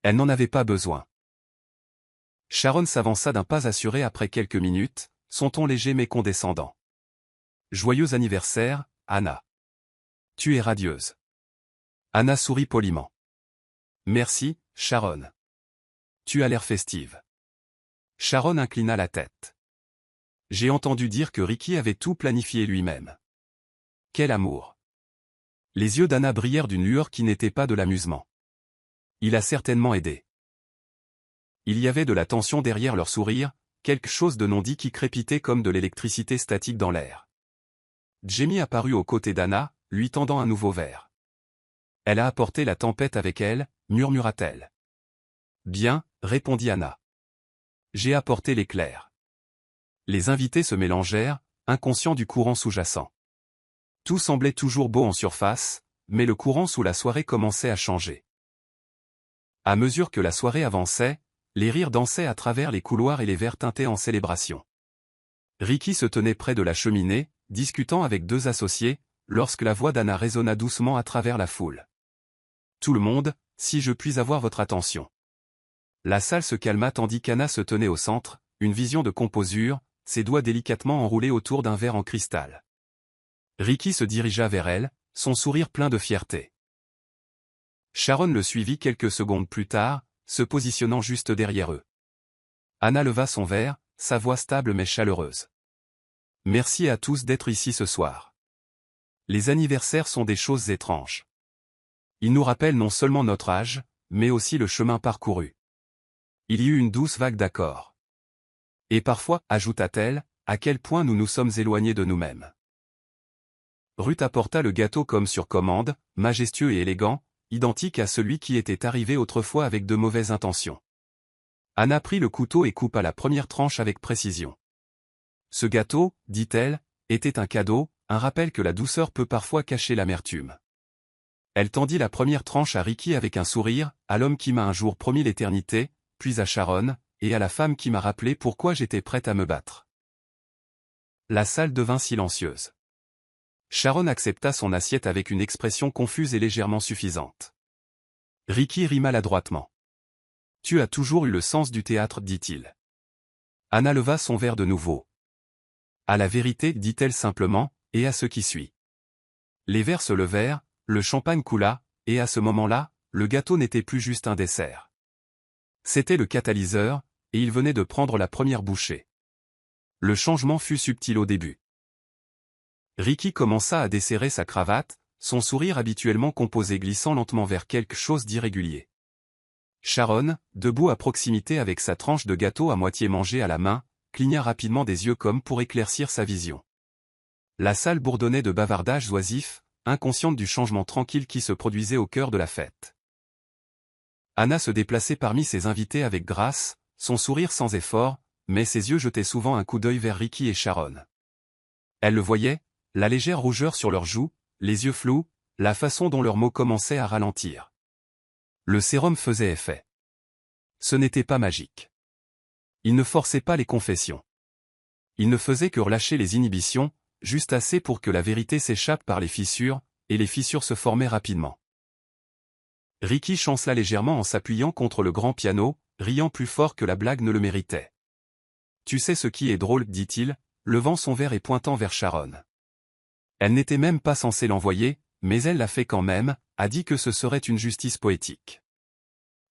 Elle n'en avait pas besoin. Sharon s'avança d'un pas assuré après quelques minutes, son ton léger mais condescendant. « Joyeux anniversaire, Anna. Tu es radieuse. » Anna sourit poliment. « Merci, Sharon. Tu as l'air festive. » Sharon inclina la tête. « J'ai entendu dire que Ricky avait tout planifié lui-même. » Quel amour! Les yeux d'Anna brillèrent d'une lueur qui n'était pas de l'amusement. Il a certainement aidé. Il y avait de la tension derrière leur sourire, quelque chose de non dit qui crépitait comme de l'électricité statique dans l'air. Jamie apparut aux côtés d'Anna, lui tendant un nouveau verre. « Elle a apporté la tempête avec elle, » murmura-t-elle. « Bien, » répondit Anna. « J'ai apporté l'éclair. » Les invités se mélangèrent, inconscients du courant sous-jacent. Tout semblait toujours beau en surface, mais le courant sous la soirée commençait à changer. À mesure que la soirée avançait, les rires dansaient à travers les couloirs et les verres teintés en célébration. Ricky se tenait près de la cheminée, discutant avec deux associés, lorsque la voix d'Anna résonna doucement à travers la foule. « Tout le monde, si je puis avoir votre attention. » La salle se calma tandis qu'Anna se tenait au centre, une vision de composure, ses doigts délicatement enroulés autour d'un verre en cristal. Ricky se dirigea vers elle, son sourire plein de fierté. Sharon le suivit quelques secondes plus tard, se positionnant juste derrière eux. Anna leva son verre, sa voix stable mais chaleureuse. « Merci à tous d'être ici ce soir. Les anniversaires sont des choses étranges. Ils nous rappellent non seulement notre âge, mais aussi le chemin parcouru. » Il y eut une douce vague d'accord. « Et parfois, ajouta-t-elle, à quel point nous nous sommes éloignés de nous-mêmes. » Ruth apporta le gâteau comme sur commande, majestueux et élégant, identique à celui qui était arrivé autrefois avec de mauvaises intentions. Anna prit le couteau et coupa la première tranche avec précision. Ce gâteau, dit-elle, était un cadeau, un rappel que la douceur peut parfois cacher l'amertume. Elle tendit la première tranche à Ricky avec un sourire, à l'homme qui m'a un jour promis l'éternité, puis à Sharon, et à la femme qui m'a rappelé pourquoi j'étais prête à me battre. La salle devint silencieuse. Sharon accepta son assiette avec une expression confuse et légèrement suffisante. Ricky rit maladroitement. « Tu as toujours eu le sens du théâtre, dit-il. » Anna leva son verre de nouveau. « À la vérité, dit-elle simplement, et à ce qui suit. » Les verres se levèrent, le champagne coula, et à ce moment-là, le gâteau n'était plus juste un dessert. C'était le catalyseur, et il venait de prendre la première bouchée. Le changement fut subtil au début. Ricky commença à desserrer sa cravate, son sourire habituellement composé glissant lentement vers quelque chose d'irrégulier. Sharon, debout à proximité avec sa tranche de gâteau à moitié mangée à la main, cligna rapidement des yeux comme pour éclaircir sa vision. La salle bourdonnait de bavardages oisifs, inconsciente du changement tranquille qui se produisait au cœur de la fête. Anna se déplaçait parmi ses invités avec grâce, son sourire sans effort, mais ses yeux jetaient souvent un coup d'œil vers Ricky et Sharon. Elle le voyait, la légère rougeur sur leurs joues, les yeux flous, la façon dont leurs mots commençaient à ralentir. Le sérum faisait effet. Ce n'était pas magique. Il ne forçait pas les confessions. Il ne faisait que relâcher les inhibitions, juste assez pour que la vérité s'échappe par les fissures, et les fissures se formaient rapidement. Ricky chancela légèrement en s'appuyant contre le grand piano, riant plus fort que la blague ne le méritait. « Tu sais ce qui est drôle, dit-il, levant son verre et pointant vers Sharon. Elle n'était même pas censée l'envoyer, mais elle l'a fait quand même, a dit que ce serait une justice poétique.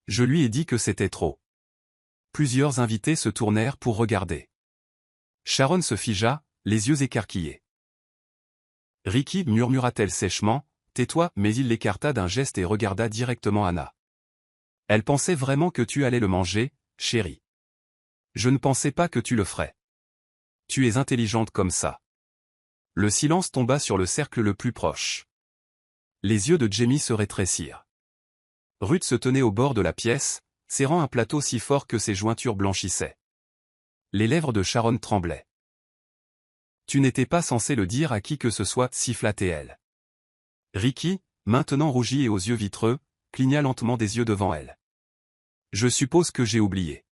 Je lui ai dit que c'était trop. » Plusieurs invités se tournèrent pour regarder. Sharon se figea, les yeux écarquillés. « Ricky, murmura-t-elle sèchement, tais-toi, mais il l'écarta d'un geste et regarda directement Anna. « Elle pensait vraiment que tu allais le manger, chérie. Je ne pensais pas que tu le ferais. Tu es intelligente comme ça. » Le silence tomba sur le cercle le plus proche. Les yeux de Jamie se rétrécirent. Ruth se tenait au bord de la pièce, serrant un plateau si fort que ses jointures blanchissaient. Les lèvres de Sharon tremblaient. « Tu n'étais pas censé le dire à qui que ce soit, siffla-t-elle. Ricky, maintenant rougi et aux yeux vitreux, cligna lentement des yeux devant elle. « Je suppose que j'ai oublié. »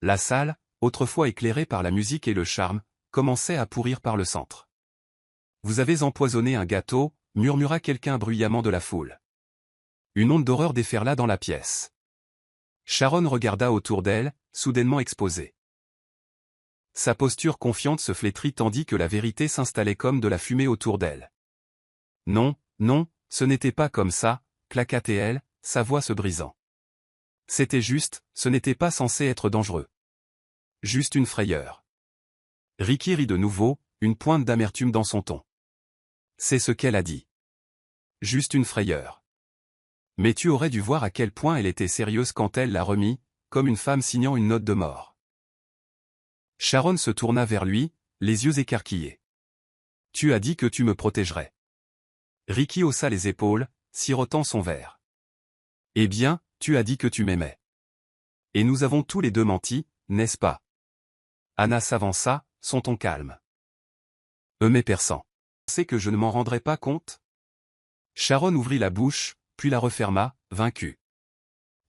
La salle, autrefois éclairée par la musique et le charme, commençait à pourrir par le centre. « Vous avez empoisonné un gâteau » murmura quelqu'un bruyamment de la foule. Une onde d'horreur déferla dans la pièce. Sharon regarda autour d'elle, soudainement exposée. Sa posture confiante se flétrit tandis que la vérité s'installait comme de la fumée autour d'elle. « Non, non, ce n'était pas comme ça », claqua-t-elle, sa voix se brisant. « C'était juste, ce n'était pas censé être dangereux. Juste une frayeur. » Ricky rit de nouveau, une pointe d'amertume dans son ton. C'est ce qu'elle a dit. Juste une frayeur. Mais tu aurais dû voir à quel point elle était sérieuse quand elle l'a remis, comme une femme signant une note de mort. Sharon se tourna vers lui, les yeux écarquillés. Tu as dit que tu me protégerais. Ricky haussa les épaules, sirotant son verre. Eh bien, tu as dit que tu m'aimais. Et nous avons tous les deux menti, n'est-ce pas? Anna s'avança, son ton calme. Mais perçant. C'est que je ne m'en rendrai pas compte? Sharon ouvrit la bouche, puis la referma, vaincue.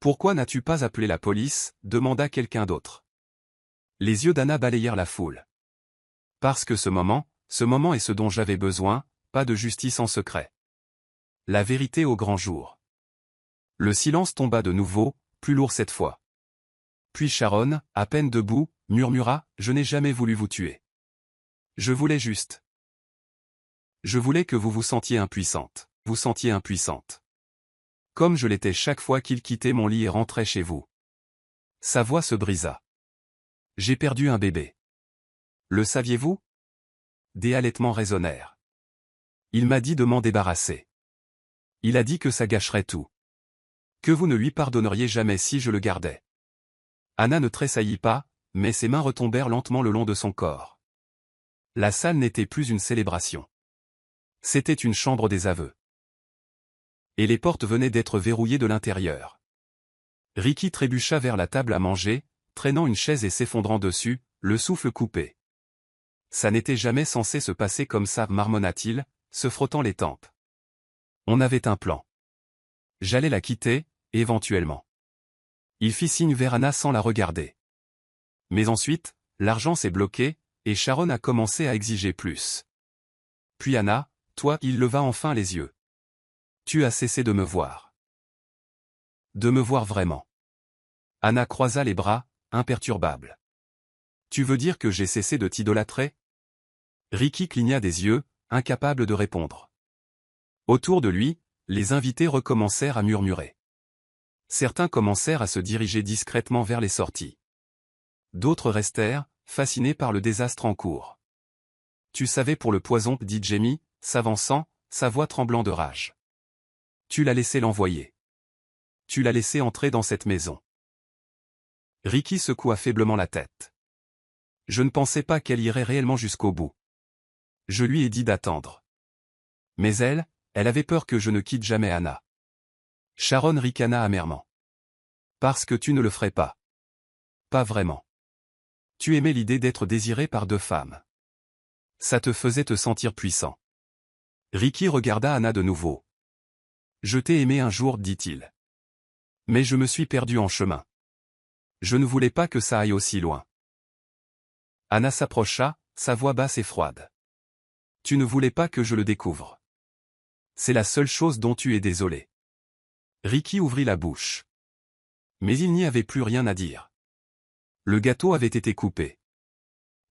Pourquoi n'as-tu pas appelé la police? Demanda quelqu'un d'autre. Les yeux d'Anna balayèrent la foule. Parce que ce moment est ce dont j'avais besoin, pas de justice en secret. La vérité au grand jour. Le silence tomba de nouveau, plus lourd cette fois. Puis Sharon, à peine debout, murmura, « Je n'ai jamais voulu vous tuer. Je voulais juste. Je voulais que vous vous sentiez impuissante. Vous sentiez impuissante. Comme je l'étais chaque fois qu'il quittait mon lit et rentrait chez vous. » Sa voix se brisa. J'ai perdu un bébé. Le saviez-vous? Des halètements résonnèrent. Il m'a dit de m'en débarrasser. Il a dit que ça gâcherait tout. Que vous ne lui pardonneriez jamais si je le gardais. Anna ne tressaillit pas, mais ses mains retombèrent lentement le long de son corps. La salle n'était plus une célébration. C'était une chambre des aveux. Et les portes venaient d'être verrouillées de l'intérieur. Ricky trébucha vers la table à manger, traînant une chaise et s'effondrant dessus, le souffle coupé. Ça n'était jamais censé se passer comme ça, marmonna-t-il, se frottant les tempes. On avait un plan. J'allais la quitter, éventuellement. Il fit signe vers Anna sans la regarder. Mais ensuite, l'argent s'est bloqué, et Sharon a commencé à exiger plus. Puis Anna, toi, il leva enfin les yeux. Tu as cessé de me voir. De me voir vraiment. Anna croisa les bras, imperturbable. Tu veux dire que j'ai cessé de t'idolâtrer? Ricky cligna des yeux, incapable de répondre. Autour de lui, les invités recommencèrent à murmurer. Certains commencèrent à se diriger discrètement vers les sorties. D'autres restèrent, fascinés par le désastre en cours. Tu savais pour le poison, dit Jamie, s'avançant, sa voix tremblant de rage. Tu l'as laissé l'envoyer. Tu l'as laissé entrer dans cette maison. Ricky secoua faiblement la tête. Je ne pensais pas qu'elle irait réellement jusqu'au bout. Je lui ai dit d'attendre. Mais elle avait peur que je ne quitte jamais Anna. Sharon ricana amèrement. Parce que tu ne le ferais pas. Pas vraiment. Tu aimais l'idée d'être désiré par deux femmes. Ça te faisait te sentir puissant. Ricky regarda Anna de nouveau. Je t'ai aimé un jour, dit-il. Mais je me suis perdu en chemin. Je ne voulais pas que ça aille aussi loin. Anna s'approcha, sa voix basse et froide. Tu ne voulais pas que je le découvre. C'est la seule chose dont tu es désolé. Ricky ouvrit la bouche. Mais il n'y avait plus rien à dire. Le gâteau avait été coupé.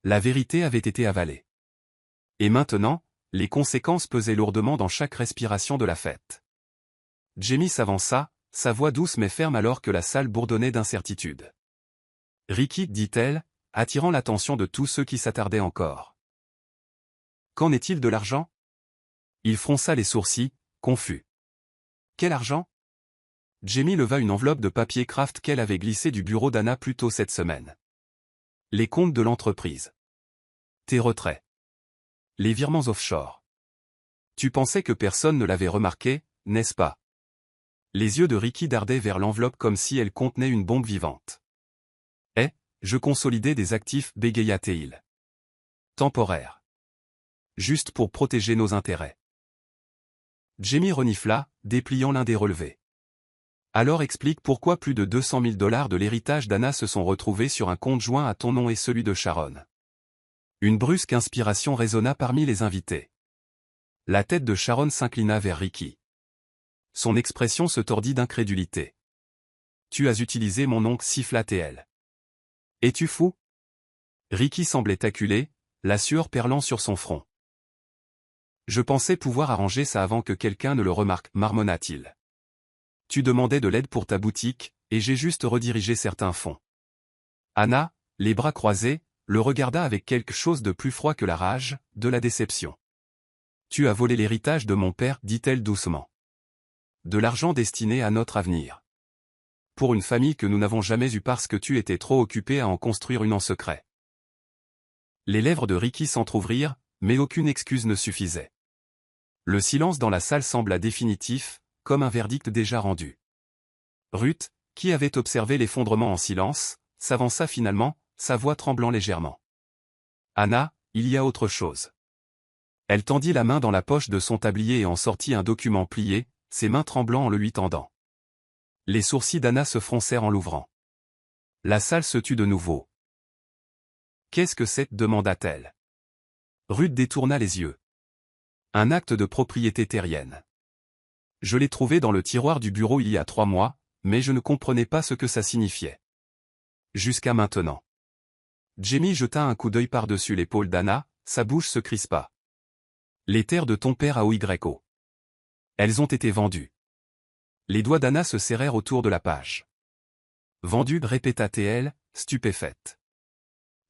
La vérité avait été avalée. Et maintenant, les conséquences pesaient lourdement dans chaque respiration de la fête. Jamie s'avança, sa voix douce mais ferme alors que la salle bourdonnait d'incertitude. Ricky, dit-elle, attirant l'attention de tous ceux qui s'attardaient encore. Qu'en est-il de l'argent? Il fronça les sourcils, confus. Quel argent? Jamie leva une enveloppe de papier craft qu'elle avait glissée du bureau d'Anna plus tôt cette semaine. Les comptes de l'entreprise. Tes retraits. Les virements offshore. Tu pensais que personne ne l'avait remarqué, n'est-ce pas? Les yeux de Ricky dardaient vers l'enveloppe comme si elle contenait une bombe vivante. Je consolidais des actifs, bégaya-t-il. Temporaire. Juste pour protéger nos intérêts. Jamie renifla, dépliant l'un des relevés. Alors explique pourquoi plus de 200 000 $ de l'héritage d'Anna se sont retrouvés sur un compte joint à ton nom et celui de Sharon. Une brusque inspiration résonna parmi les invités. La tête de Sharon s'inclina vers Ricky. Son expression se tordit d'incrédulité. Tu as utilisé mon oncle, siffla-t-elle. Es-tu fou? Ricky semblait acculé, la sueur perlant sur son front. Je pensais pouvoir arranger ça avant que quelqu'un ne le remarque, marmonna-t-il. Tu demandais de l'aide pour ta boutique, et j'ai juste redirigé certains fonds. Anna, les bras croisés, le regarda avec quelque chose de plus froid que la rage, de la déception. Tu as volé l'héritage de mon père, dit-elle doucement. De l'argent destiné à notre avenir. Pour une famille que nous n'avons jamais eue parce que tu étais trop occupé à en construire une en secret. Les lèvres de Ricky s'entr'ouvrirent, mais aucune excuse ne suffisait. Le silence dans la salle sembla définitif, comme un verdict déjà rendu. Ruth, qui avait observé l'effondrement en silence, s'avança finalement, sa voix tremblant légèrement. Anna, il y a autre chose. Elle tendit la main dans la poche de son tablier et en sortit un document plié, ses mains tremblant en le lui tendant. Les sourcils d'Anna se froncèrent en l'ouvrant. La salle se tut de nouveau. Qu'est-ce que c'est? Demanda-t-elle. Ruth détourna les yeux. Un acte de propriété terrienne. Je l'ai trouvé dans le tiroir du bureau il y a 3 mois, mais je ne comprenais pas ce que ça signifiait. Jusqu'à maintenant. Jamie jeta un coup d'œil par-dessus l'épaule d'Anna, sa bouche se crispa. Les terres de ton père à OYO. Elles ont été vendues. Les doigts d'Anna se serrèrent autour de la page. Vendues, répéta-t-elle, stupéfaite.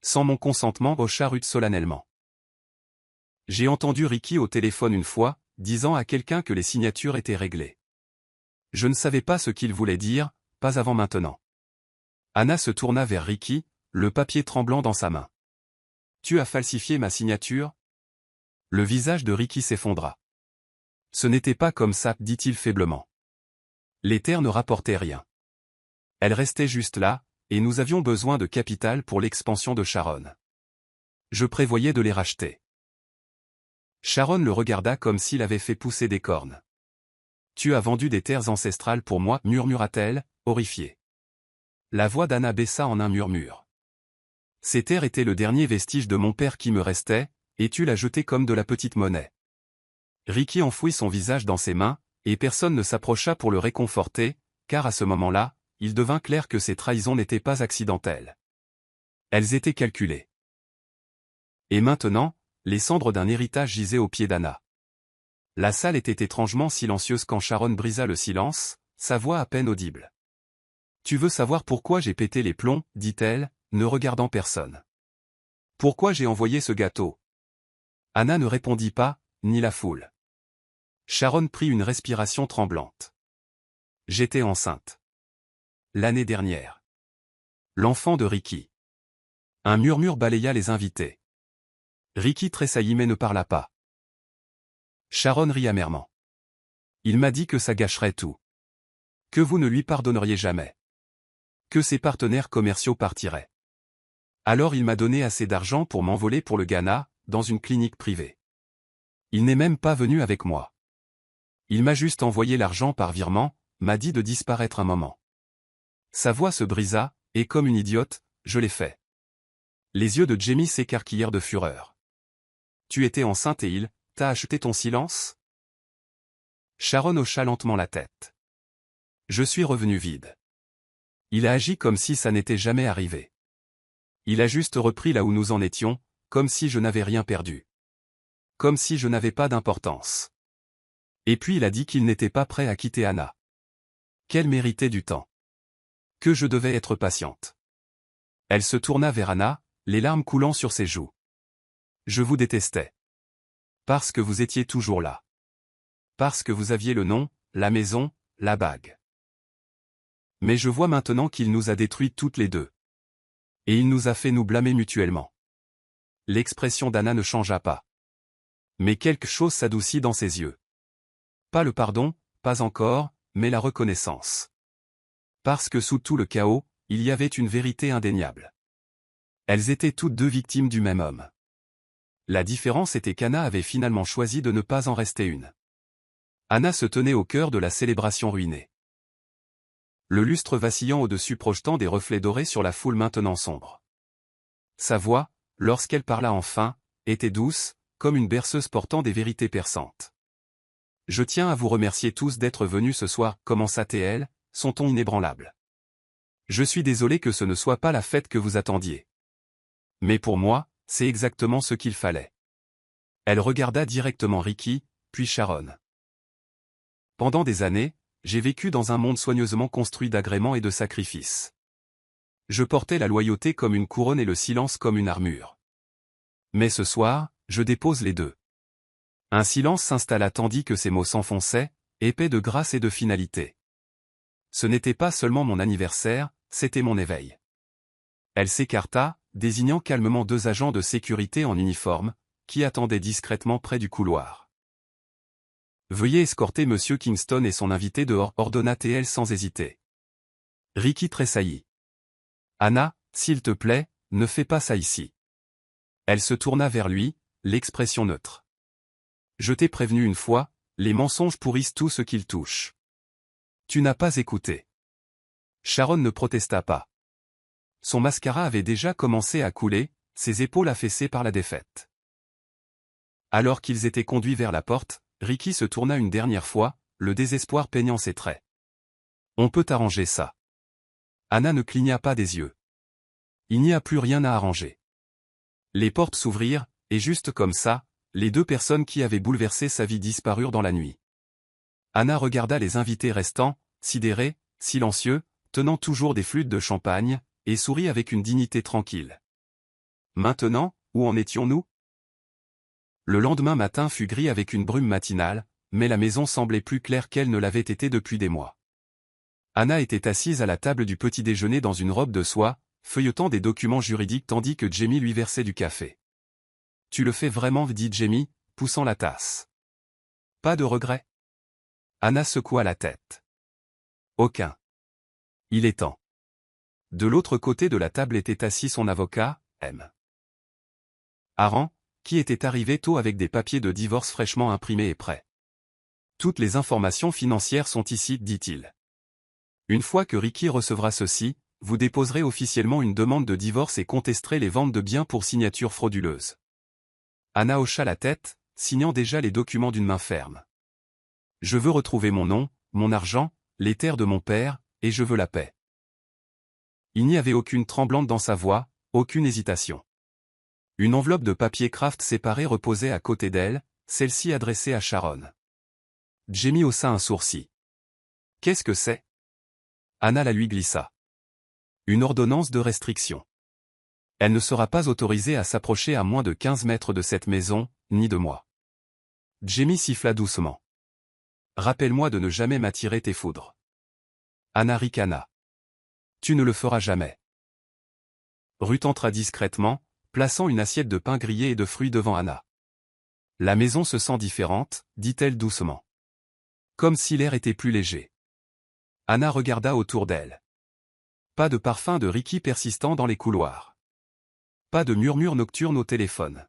Sans mon consentement, hocha Ruth solennellement. J'ai entendu Ricky au téléphone une fois, disant à quelqu'un que les signatures étaient réglées. Je ne savais pas ce qu'il voulait dire, pas avant maintenant. Anna se tourna vers Ricky, le papier tremblant dans sa main. Tu as falsifié ma signature? Le visage de Ricky s'effondra. Ce n'était pas comme ça, dit-il faiblement. Les terres ne rapportaient rien. Elles restaient juste là, et nous avions besoin de capital pour l'expansion de Sharon. Je prévoyais de les racheter. Sharon le regarda comme s'il avait fait pousser des cornes. Tu as vendu des terres ancestrales pour moi, murmura-t-elle, horrifiée. La voix d'Anna baissa en un murmure. Ces terres étaient le dernier vestige de mon père qui me restait, et tu l'as jeté comme de la petite monnaie. Ricky enfouit son visage dans ses mains, et personne ne s'approcha pour le réconforter, car à ce moment-là, il devint clair que ces trahisons n'étaient pas accidentelles. Elles étaient calculées. Et maintenant, les cendres d'un héritage gisaient aux pieds d'Anna. La salle était étrangement silencieuse quand Sharon brisa le silence, sa voix à peine audible. Tu veux savoir pourquoi j'ai pété les plombs, dit-elle, ne regardant personne. Pourquoi j'ai envoyé ce gâteau? Anna ne répondit pas, ni la foule. Sharon prit une respiration tremblante. J'étais enceinte. L'année dernière. L'enfant de Ricky. Un murmure balaya les invités. Ricky tressaillit mais ne parla pas. Sharon rit amèrement. Il m'a dit que ça gâcherait tout. Que vous ne lui pardonneriez jamais. Que ses partenaires commerciaux partiraient. Alors il m'a donné assez d'argent pour m'envoler pour le Ghana, dans une clinique privée. Il n'est même pas venu avec moi. Il m'a juste envoyé l'argent par virement, m'a dit de disparaître un moment. Sa voix se brisa, et comme une idiote, je l'ai fait. Les yeux de Jamie s'écarquillèrent de fureur. Tu étais enceinte et il t'a acheté ton silence? Sharon hocha lentement la tête. Je suis revenu vide. Il a agi comme si ça n'était jamais arrivé. Il a juste repris là où nous en étions, comme si je n'avais rien perdu. Comme si je n'avais pas d'importance. Et puis il a dit qu'il n'était pas prêt à quitter Anna. Qu'elle méritait du temps. Que je devais être patiente. Elle se tourna vers Anna, les larmes coulant sur ses joues. Je vous détestais. Parce que vous étiez toujours là. Parce que vous aviez le nom, la maison, la bague. Mais je vois maintenant qu'il nous a détruites toutes les deux. Et il nous a fait nous blâmer mutuellement. L'expression d'Anna ne changea pas. Mais quelque chose s'adoucit dans ses yeux. Pas le pardon, pas encore, mais la reconnaissance. Parce que sous tout le chaos, il y avait une vérité indéniable. Elles étaient toutes deux victimes du même homme. La différence était qu'Anna avait finalement choisi de ne pas en rester une. Anna se tenait au cœur de la célébration ruinée. Le lustre vacillant au-dessus projetant des reflets dorés sur la foule maintenant sombre. Sa voix, lorsqu'elle parla enfin, était douce, comme une berceuse portant des vérités perçantes. « Je tiens à vous remercier tous d'être venus ce soir, commença-t-elle, son ton inébranlable. Je suis désolé que ce ne soit pas la fête que vous attendiez. Mais pour moi, c'est exactement ce qu'il fallait. » Elle regarda directement Ricky, puis Sharon. Pendant des années, j'ai vécu dans un monde soigneusement construit d'agréments et de sacrifices. Je portais la loyauté comme une couronne et le silence comme une armure. Mais ce soir, je dépose les deux. Un silence s'installa tandis que ces mots s'enfonçaient, épais de grâce et de finalité. Ce n'était pas seulement mon anniversaire, c'était mon éveil. Elle s'écarta, désignant calmement deux agents de sécurité en uniforme, qui attendaient discrètement près du couloir. « Veuillez escorter Monsieur Kingston et son invité dehors, ordonna-t-elle sans hésiter. Ricky tressaillit. « Anna, s'il te plaît, ne fais pas ça ici. » Elle se tourna vers lui, l'expression neutre. « Je t'ai prévenu une fois, les mensonges pourrissent tout ce qu'ils touchent. Tu n'as pas écouté. » Sharon ne protesta pas. Son mascara avait déjà commencé à couler, ses épaules affaissées par la défaite. Alors qu'ils étaient conduits vers la porte, Ricky se tourna une dernière fois, le désespoir peignant ses traits. « On peut arranger ça. » Anna ne cligna pas des yeux. Il n'y a plus rien à arranger. Les portes s'ouvrirent, et juste comme ça, les deux personnes qui avaient bouleversé sa vie disparurent dans la nuit. Anna regarda les invités restants, sidérés, silencieux, tenant toujours des flûtes de champagne, et sourit avec une dignité tranquille. Maintenant, où en étions-nous? Le lendemain matin fut gris avec une brume matinale, mais la maison semblait plus claire qu'elle ne l'avait été depuis des mois. Anna était assise à la table du petit déjeuner dans une robe de soie, feuilletant des documents juridiques tandis que Jamie lui versait du café. « Tu le fais vraiment » dit Jamie, poussant la tasse. « Pas de regret ?» Anna secoua la tête. « Aucun. Il est temps. » De l'autre côté de la table était assis son avocat, M. Aran, qui était arrivé tôt avec des papiers de divorce fraîchement imprimés et prêts. « Toutes les informations financières sont ici, dit-il. Une fois que Ricky recevra ceci, vous déposerez officiellement une demande de divorce et contesterez les ventes de biens pour signature frauduleuse. » Anna hocha la tête, signant déjà les documents d'une main ferme. « Je veux retrouver mon nom, mon argent, les terres de mon père, et je veux la paix. » Il n'y avait aucune tremblante dans sa voix, aucune hésitation. Une enveloppe de papier craft séparé reposait à côté d'elle, celle-ci adressée à Sharon. Jamie haussa un sourcil. « Qu'est-ce que c'est ?» Anna la lui glissa. « Une ordonnance de restriction. Elle ne sera pas autorisée à s'approcher à moins de 15 mètres de cette maison, ni de moi. » Jamie siffla doucement. « Rappelle-moi de ne jamais m'attirer tes foudres. » Anna ricana. « Tu ne le feras jamais. » Ruth entra discrètement, plaçant une assiette de pain grillé et de fruits devant Anna. « La maison se sent différente, dit-elle doucement. Comme si l'air était plus léger. » Anna regarda autour d'elle. Pas de parfum de Ricky persistant dans les couloirs. Pas de murmure nocturne au téléphone.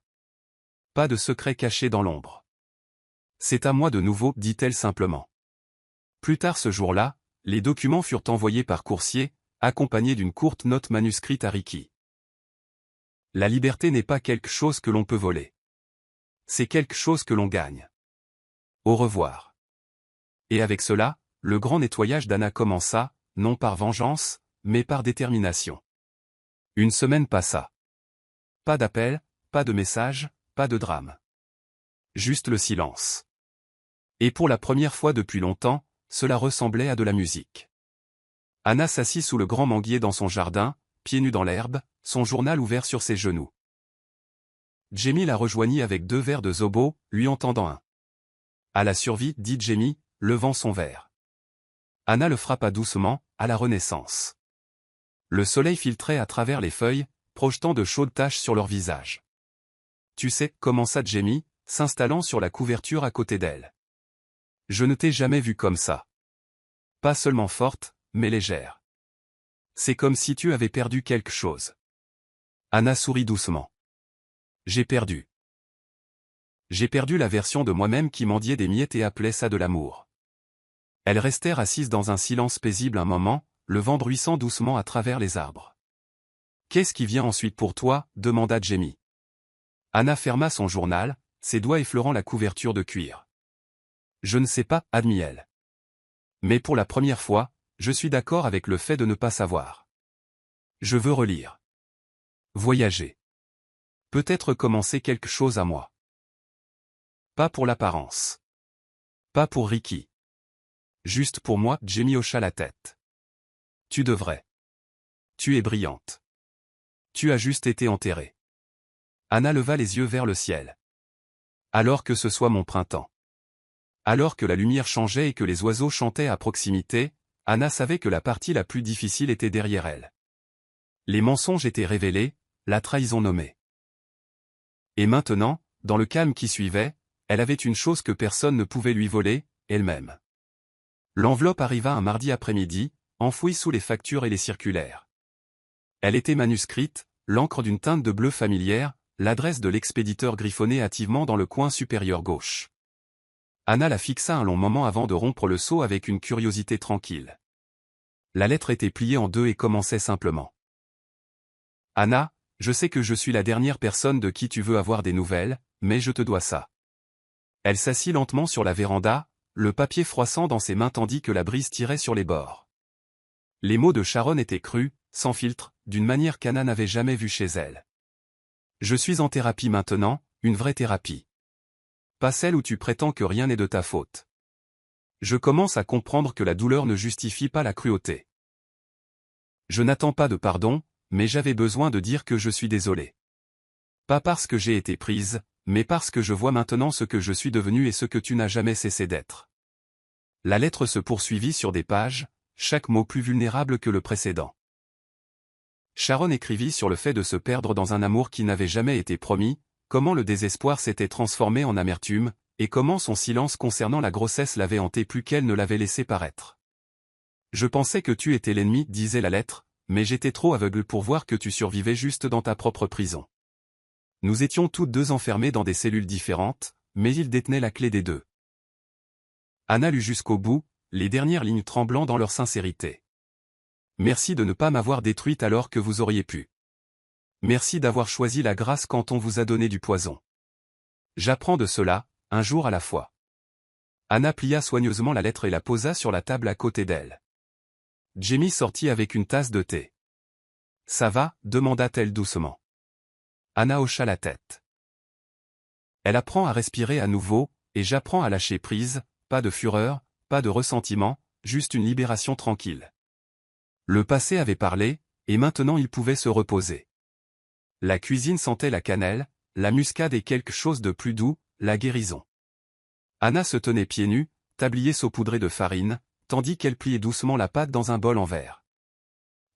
Pas de secret caché dans l'ombre. « C'est à moi de nouveau, dit-elle simplement. Plus tard ce jour-là, les documents furent envoyés par coursier, accompagnés d'une courte note manuscrite à Ricky. La liberté n'est pas quelque chose que l'on peut voler. C'est quelque chose que l'on gagne. Au revoir. Et avec cela, le grand nettoyage d'Anna commença, non par vengeance, mais par détermination. Une semaine passa. Pas d'appel, pas de message, pas de drame. Juste le silence. Et pour la première fois depuis longtemps, cela ressemblait à de la musique. Anna s'assit sous le grand manguier dans son jardin, pieds nus dans l'herbe, son journal ouvert sur ses genoux. Jamie la rejoignit avec 2 verres de zobo, lui en tendant un. « À la survie, dit Jamie, levant son verre. Anna le frappa doucement, à la renaissance. Le soleil filtrait à travers les feuilles, projetant de chaudes taches sur leur visage. « Tu sais, commença Jamie, s'installant sur la couverture à côté d'elle. Je ne t'ai jamais vue comme ça. Pas seulement forte, mais légère. C'est comme si tu avais perdu quelque chose. Anna sourit doucement. J'ai perdu. J'ai perdu la version de moi-même qui mendiait des miettes et appelait ça de l'amour. Elles restèrent assises dans un silence paisible un moment, le vent bruissant doucement à travers les arbres. Qu'est-ce qui vient ensuite pour toi? Demanda Jamie. Anna ferma son journal, ses doigts effleurant la couverture de cuir. Je ne sais pas, admit-elle. Mais pour la première fois, je suis d'accord avec le fait de ne pas savoir. Je veux relire. Voyager. Peut-être commencer quelque chose à moi. Pas pour l'apparence. Pas pour Ricky. Juste pour moi, Jamie hocha la tête. Tu devrais. Tu es brillante. Tu as juste été enterrée. Anna leva les yeux vers le ciel. Alors que ce soit mon printemps. Alors que la lumière changeait et que les oiseaux chantaient à proximité, Anna savait que la partie la plus difficile était derrière elle. Les mensonges étaient révélés, la trahison nommée. Et maintenant, dans le calme qui suivait, elle avait une chose que personne ne pouvait lui voler, elle-même. L'enveloppe arriva un mardi après-midi, enfouie sous les factures et les circulaires. Elle était manuscrite, l'encre d'une teinte de bleu familière, l'adresse de l'expéditeur griffonnée hâtivement dans le coin supérieur gauche. Anna la fixa un long moment avant de rompre le seau avec une curiosité tranquille. La lettre était pliée en deux et commençait simplement. Anna, je sais que je suis la dernière personne de qui tu veux avoir des nouvelles, mais je te dois ça. Elle s'assit lentement sur la véranda, le papier froissant dans ses mains tandis que la brise tirait sur les bords. Les mots de Sharon étaient crus, sans filtre, d'une manière qu'Anna n'avait jamais vue chez elle. Je suis en thérapie maintenant, une vraie thérapie. Pas celle où tu prétends que rien n'est de ta faute. Je commence à comprendre que la douleur ne justifie pas la cruauté. Je n'attends pas de pardon, mais j'avais besoin de dire que je suis désolé. Pas parce que j'ai été prise, mais parce que je vois maintenant ce que je suis devenu et ce que tu n'as jamais cessé d'être. La lettre se poursuivit sur des pages, chaque mot plus vulnérable que le précédent. Sharon écrivit sur le fait de se perdre dans un amour qui n'avait jamais été promis, comment le désespoir s'était transformé en amertume, et comment son silence concernant la grossesse l'avait hanté plus qu'elle ne l'avait laissé paraître. Je pensais que tu étais l'ennemi, disait la lettre, mais j'étais trop aveugle pour voir que tu survivais juste dans ta propre prison. Nous étions toutes deux enfermées dans des cellules différentes, mais il détenait la clé des deux. Anna lut jusqu'au bout, les dernières lignes tremblant dans leur sincérité. Merci de ne pas m'avoir détruite alors que vous auriez pu. Merci d'avoir choisi la grâce quand on vous a donné du poison. J'apprends de cela, un jour à la fois. Anna plia soigneusement la lettre et la posa sur la table à côté d'elle. Jamie sortit avec une tasse de thé. Ça va, demanda-t-elle doucement. Anna hocha la tête. Elle apprend à respirer à nouveau, et j'apprends à lâcher prise, pas de fureur, pas de ressentiment, juste une libération tranquille. Le passé avait parlé, et maintenant il pouvait se reposer. La cuisine sentait la cannelle, la muscade et quelque chose de plus doux, la guérison. Anna se tenait pieds nus, tablier saupoudré de farine, tandis qu'elle pliait doucement la pâte dans un bol en verre.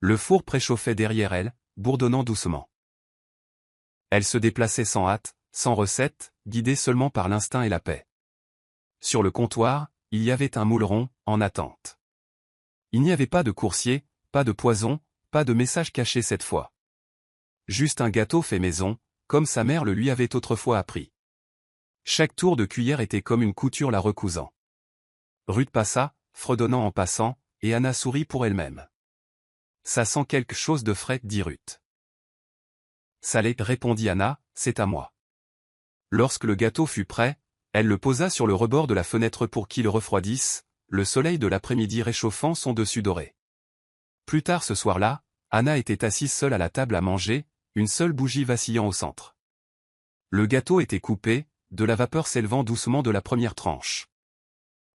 Le four préchauffait derrière elle, bourdonnant doucement. Elle se déplaçait sans hâte, sans recette, guidée seulement par l'instinct et la paix. Sur le comptoir, il y avait un moule rond, en attente. Il n'y avait pas de coursier, pas de poison, pas de message caché cette fois. Juste un gâteau fait maison, comme sa mère le lui avait autrefois appris. Chaque tour de cuillère était comme une couture la recousant. Ruth passa, fredonnant en passant, et Anna sourit pour elle-même. Ça sent quelque chose de frais, dit Ruth. Ça l'est, répondit Anna, c'est à moi. Lorsque le gâteau fut prêt, elle le posa sur le rebord de la fenêtre pour qu'il le refroidisse, le soleil de l'après-midi réchauffant son dessus doré. Plus tard ce soir-là, Anna était assise seule à la table à manger, une seule bougie vacillant au centre. Le gâteau était coupé, de la vapeur s'élevant doucement de la première tranche.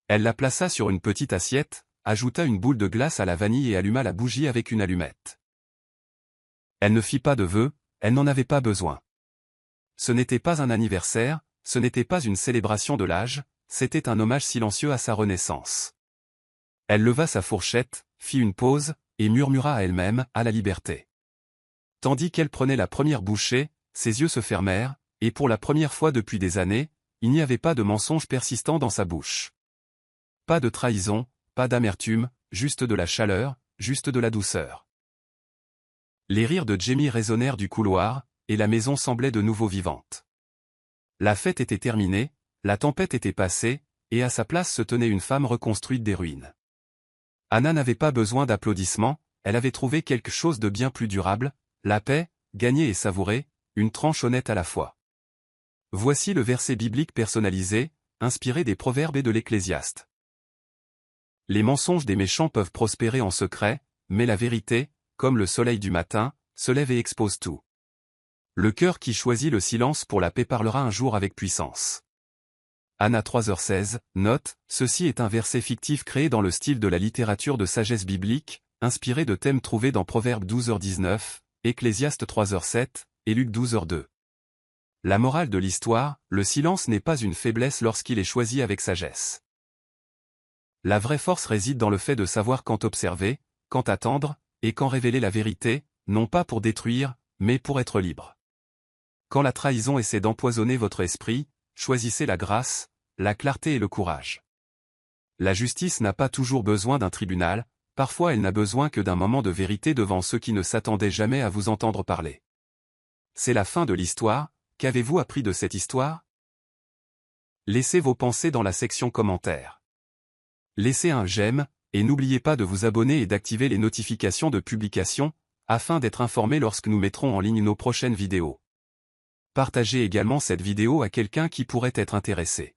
Elle la plaça sur une petite assiette, ajouta une boule de glace à la vanille et alluma la bougie avec une allumette. Elle ne fit pas de vœux, elle n'en avait pas besoin. Ce n'était pas un anniversaire, ce n'était pas une célébration de l'âge, c'était un hommage silencieux à sa renaissance. Elle leva sa fourchette, fit une pause, et murmura à elle-même, à la liberté. Tandis qu'elle prenait la première bouchée, ses yeux se fermèrent, et pour la première fois depuis des années, il n'y avait pas de mensonge persistant dans sa bouche. Pas de trahison, pas d'amertume, juste de la chaleur, juste de la douceur. Les rires de Jamie résonnèrent du couloir, et la maison semblait de nouveau vivante. La fête était terminée, la tempête était passée, et à sa place se tenait une femme reconstruite des ruines. Anna n'avait pas besoin d'applaudissements, elle avait trouvé quelque chose de bien plus durable, la paix, gagnée et savourée, une tranche honnête à la fois. Voici le verset biblique personnalisé, inspiré des proverbes et de l'Ecclésiaste. Les mensonges des méchants peuvent prospérer en secret, mais la vérité, comme le soleil du matin, se lève et expose tout. Le cœur qui choisit le silence pour la paix parlera un jour avec puissance. Anna 3h16, note, ceci est un verset fictif créé dans le style de la littérature de sagesse biblique, inspiré de thèmes trouvés dans Proverbes 12h19, Ecclésiaste 3h7, et Luc 12h2. La morale de l'histoire, le silence n'est pas une faiblesse lorsqu'il est choisi avec sagesse. La vraie force réside dans le fait de savoir quand observer, quand attendre, et quand révéler la vérité, non pas pour détruire, mais pour être libre. Quand la trahison essaie d'empoisonner votre esprit, choisissez la grâce, la clarté et le courage. La justice n'a pas toujours besoin d'un tribunal, parfois elle n'a besoin que d'un moment de vérité devant ceux qui ne s'attendaient jamais à vous entendre parler. C'est la fin de l'histoire, qu'avez-vous appris de cette histoire? Laissez vos pensées dans la section commentaires. Laissez un j'aime, et n'oubliez pas de vous abonner et d'activer les notifications de publication, afin d'être informé lorsque nous mettrons en ligne nos prochaines vidéos. Partagez également cette vidéo à quelqu'un qui pourrait être intéressé.